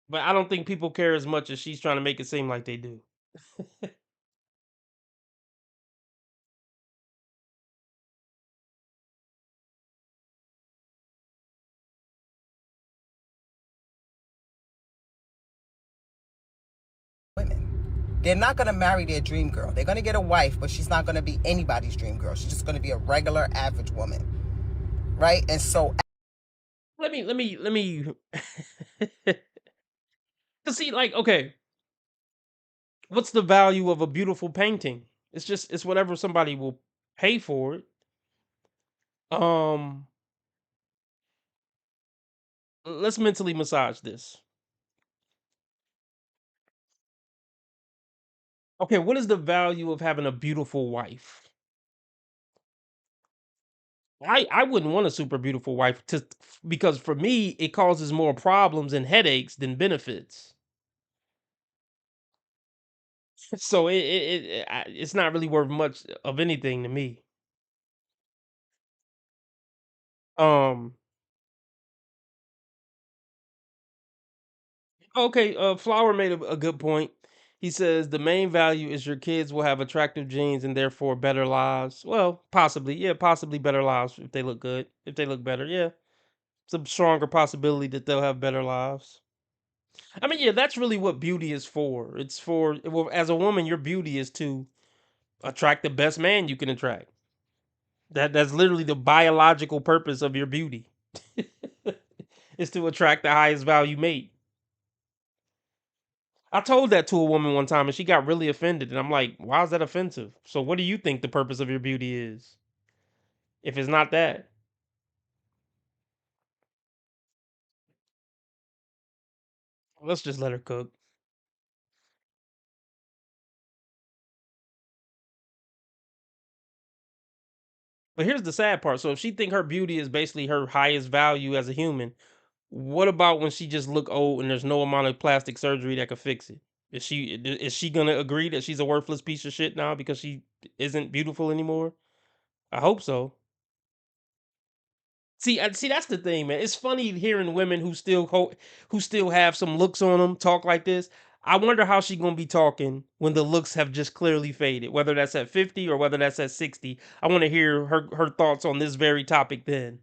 but I don't think people care as much as she's trying to make it seem like they do. They're not going to marry their dream girl. They're going to get a wife, but she's not going to be anybody's dream girl. She's just going to be a regular, average woman, right? And so, let me. To see, like, okay, what's the value of a beautiful painting? It's whatever somebody will pay for it. Let's mentally massage this. Okay, what is the value of having a beautiful wife? I wouldn't want a super beautiful wife because for me it causes more problems and headaches than benefits. So it's not really worth much of anything to me. Um okay, Flower made a good point. He says the main value is your kids will have attractive genes and therefore better lives. Well, possibly, yeah, possibly better lives if they look good, if they look better, yeah. It's a stronger possibility that they'll have better lives. I mean, yeah, that's really what beauty is for. It's for, well, as a woman, your beauty is to attract the best man you can attract. That's literally the biological purpose of your beauty. Is to attract the highest value mate. I told that to a woman one time and she got really offended. And I'm like, why is that offensive? So what do you think the purpose of your beauty is? If it's not that. Let's just let her cook. But here's the sad part. So if she think her beauty is basically her highest value as a human, what about when she just look old and there's no amount of plastic surgery that could fix it? Is she gonna agree that she's a worthless piece of shit now because she isn't beautiful anymore? I hope so. See, that's the thing, man. It's funny hearing women who still have some looks on them talk like this. I wonder how she gonna be talking when the looks have just clearly faded, whether that's at 50 or whether that's at 60. I want to hear her thoughts on this very topic then.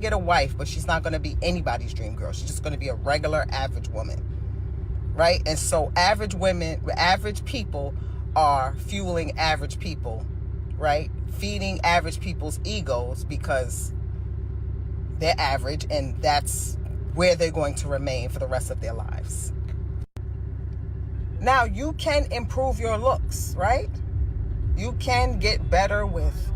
Get a wife, but she's not going to be anybody's dream girl. She's just going to be a regular average woman, right? And so average women, average people are fueling average people, right? Feeding average people's egos because they're average and that's where they're going to remain for the rest of their lives. Now, you can improve your looks, right? You can get better with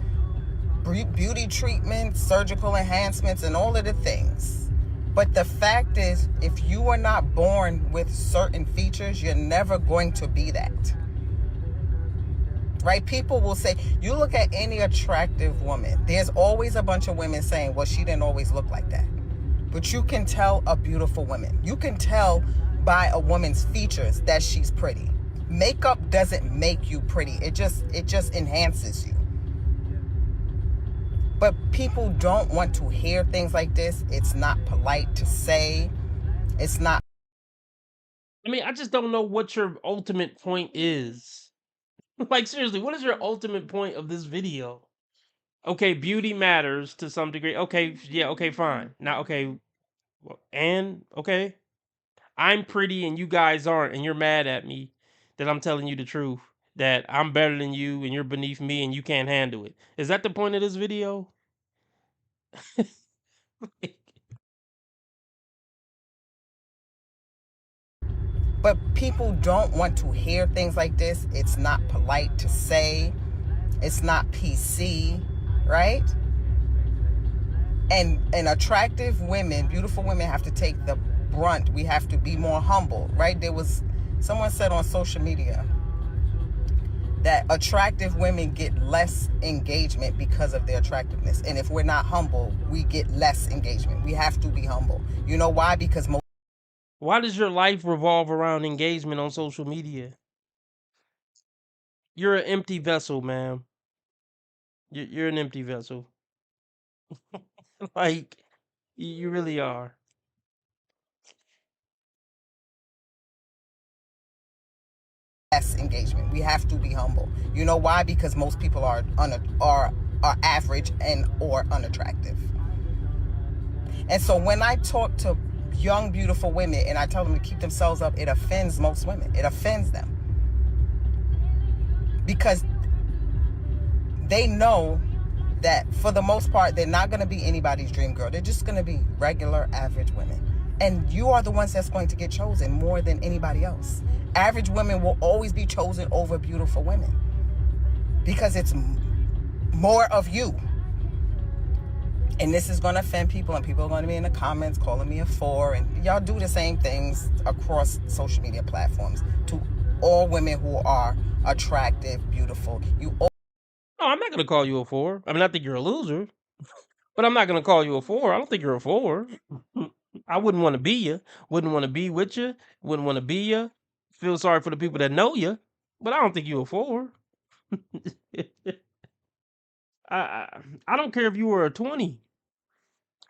beauty treatments, surgical enhancements, and all of the things. But the fact is, if you are not born with certain features, you're never going to be that. Right? People will say, you look at any attractive woman, there's always a bunch of women saying, well, she didn't always look like that. But you can tell a beautiful woman. You can tell by a woman's features that she's pretty. Makeup doesn't make you pretty. It just enhances you. But people don't want to hear things like this. It's not polite to say. It's not. I mean, I just don't know what your ultimate point is. Like, seriously, what is your ultimate point of this video? Okay, beauty matters to some degree. Okay, yeah, okay, fine. Now, okay, and, okay, I'm pretty and you guys aren't, and you're mad at me that I'm telling you the truth, that I'm better than you and you're beneath me and you can't handle it. Is that the point of this video? But people don't want to hear things like this. It's not polite to say. It's not PC, right? And attractive women, beautiful women have to take the brunt. We have to be more humble, right? Someone said on social media that attractive women get less engagement because of their attractiveness. And if we're not humble, we get less engagement. We have to be humble. You know why? Because why does your life revolve around engagement on social media? You're an empty vessel, man. You're an empty vessel. Like, you really are. Less engagement. We have to be humble. You know why? Because most people are average and or unattractive. And so when I talk to young, beautiful women and I tell them to keep themselves up, it offends most women. It offends them. Because they know that for the most part, they're not going to be anybody's dream girl. They're just going to be regular, average women. And you are the ones that's going to get chosen more than anybody else. Average women will always be chosen over beautiful women because it's more of you. And this is going to offend people, and people are going to be in the comments calling me a 4. And y'all do the same things across social media platforms to all women who are attractive, beautiful. You all. No, I'm not going to call you a 4. I mean, I think you're a loser, but I'm not going to call you a 4. I don't think you're a 4. I wouldn't want to be you. Wouldn't want to be with you. Wouldn't want to be you. Feel sorry for the people that know you, but I don't think you're a 4. I don't care if you were a 20.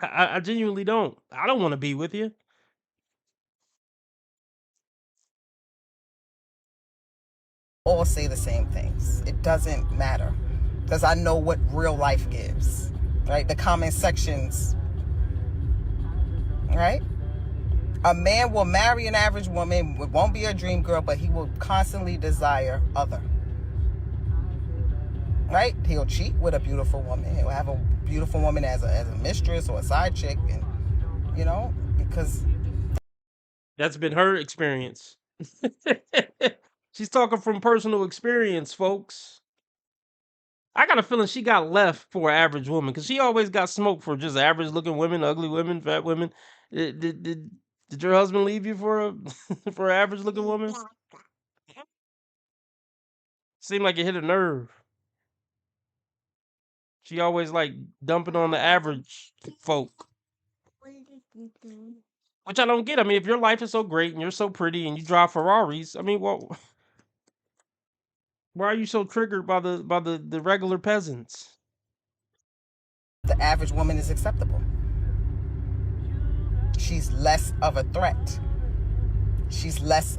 I genuinely don't. I don't want to be with you. All say the same things. It doesn't matter because I know what real life gives, right? The comment sections, right? A man will marry an average woman, it won't be a dream girl, but he will constantly desire other, right? He'll cheat with a beautiful woman. He'll have a beautiful woman as a mistress or a side chick, and you know, because that's been her experience. She's talking from personal experience, folks. I got a feeling she got left for an average woman because she always got smoked for just average looking women, ugly women, fat women. Did your husband leave you for a for an average looking woman? Seemed like it hit a nerve. She always like dumping on the average folk, which I don't get. I mean, if your life is so great and you're so pretty and you drive Ferraris, I mean, well, why are you so triggered by the regular peasants? the average woman is acceptable. She's less of a threat. She's less.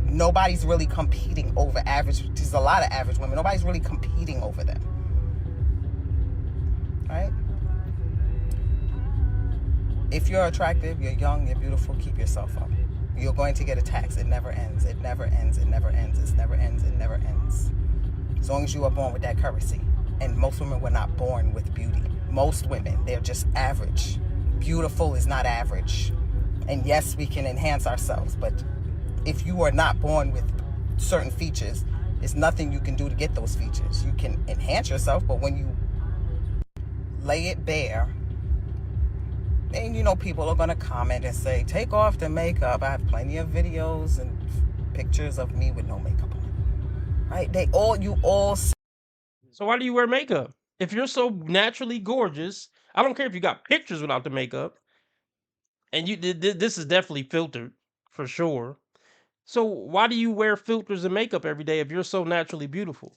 Nobody's really competing over average. There's a lot of average women. Nobody's really competing over them, right? If you're attractive, you're young, you're beautiful, keep yourself up. You're going to get attacks. It never ends. It never ends. It never ends. It never ends. It never ends. As long as you are born with that currency. And most women were not born with beauty. Most women, they're just average. Beautiful is not average. And yes, we can enhance ourselves, but if you are not born with certain features, there's nothing you can do to get those features. You can enhance yourself, but when you lay it bare, then you know people are going to comment and say, take off the makeup. I have plenty of videos and pictures of me with no makeup on. Right? You all. So why do you wear makeup? If you're so naturally gorgeous, I don't care if you got pictures without the makeup. And this is definitely filtered for sure. So why do you wear filters and makeup every day if you're so naturally beautiful?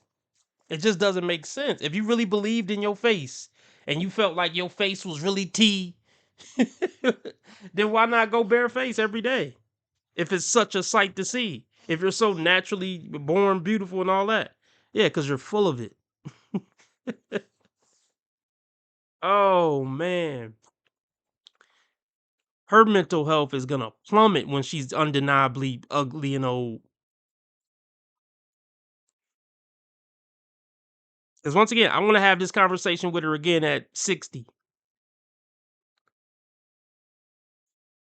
It just doesn't make sense. If you really believed in your face and you felt like your face was really tea, then why not go bareface every day? If it's such a sight to see. If you're so naturally born beautiful and all that. Yeah, because you're full of it. Oh, man. Her mental health is going to plummet when she's undeniably ugly and old. Because once again, I want to have this conversation with her again at 60.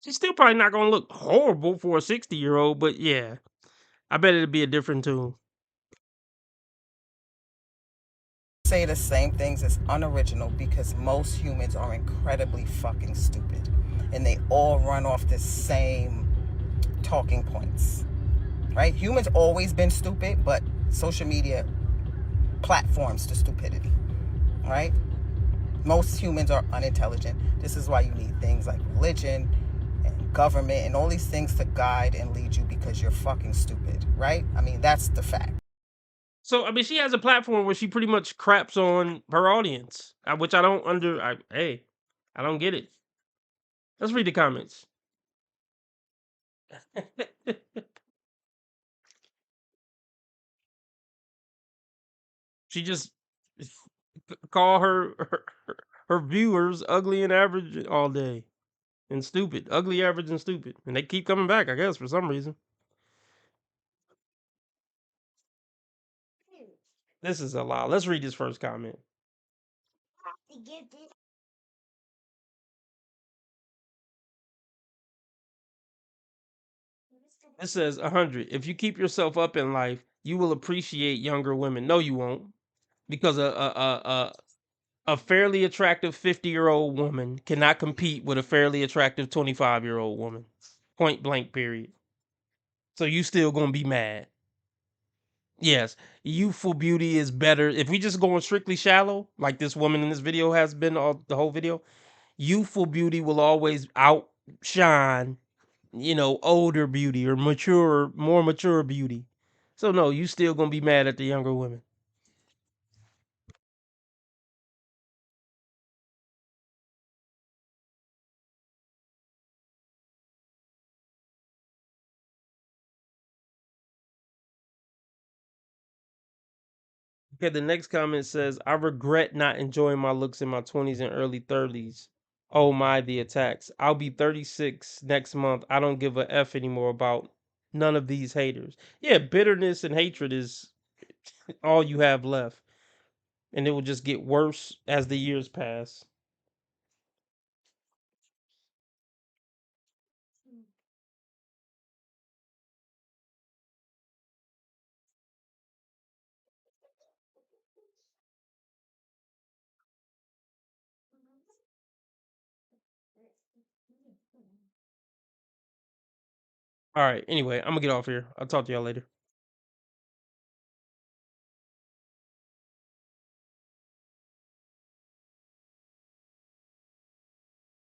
She's still probably not going to look horrible for a 60-year-old, but yeah, I bet it'll be a different tune. Say the same things as unoriginal because most humans are incredibly fucking stupid and they all run off the same talking points, right? Humans always been stupid, but social media platforms to stupidity, right? Most humans are unintelligent. This is why you need things like religion and government and all these things to guide and lead you because you're fucking stupid, right? I mean, that's the fact. So, I mean, she has a platform where she pretty much craps on her audience, which I don't I don't get it. Let's read the comments. She just call her viewers ugly and average all day and stupid, ugly, average, and stupid, and they keep coming back, I guess, for some reason. This is a lot. Let's read this first comment. It says 100. If you keep yourself up in life, you will appreciate younger women. No, you won't, because a fairly attractive 50-year-old woman cannot compete with a fairly attractive 25-year-old woman. Point blank. Period. So you still gonna be mad. Yes, youthful beauty is better. If we just going strictly shallow, like this woman in this video has been all the whole video, youthful beauty will always outshine, older beauty or more mature beauty. So no, you still gonna be mad at the younger women. Okay, the next comment says, I regret not enjoying my looks in my 20s and early 30s. Oh my, the attacks. I'll be 36 next month. I don't give a F anymore about none of these haters. Yeah, bitterness and hatred is all you have left. And it will just get worse as the years pass. All right, anyway, I'm going to get off here. I'll talk to y'all later.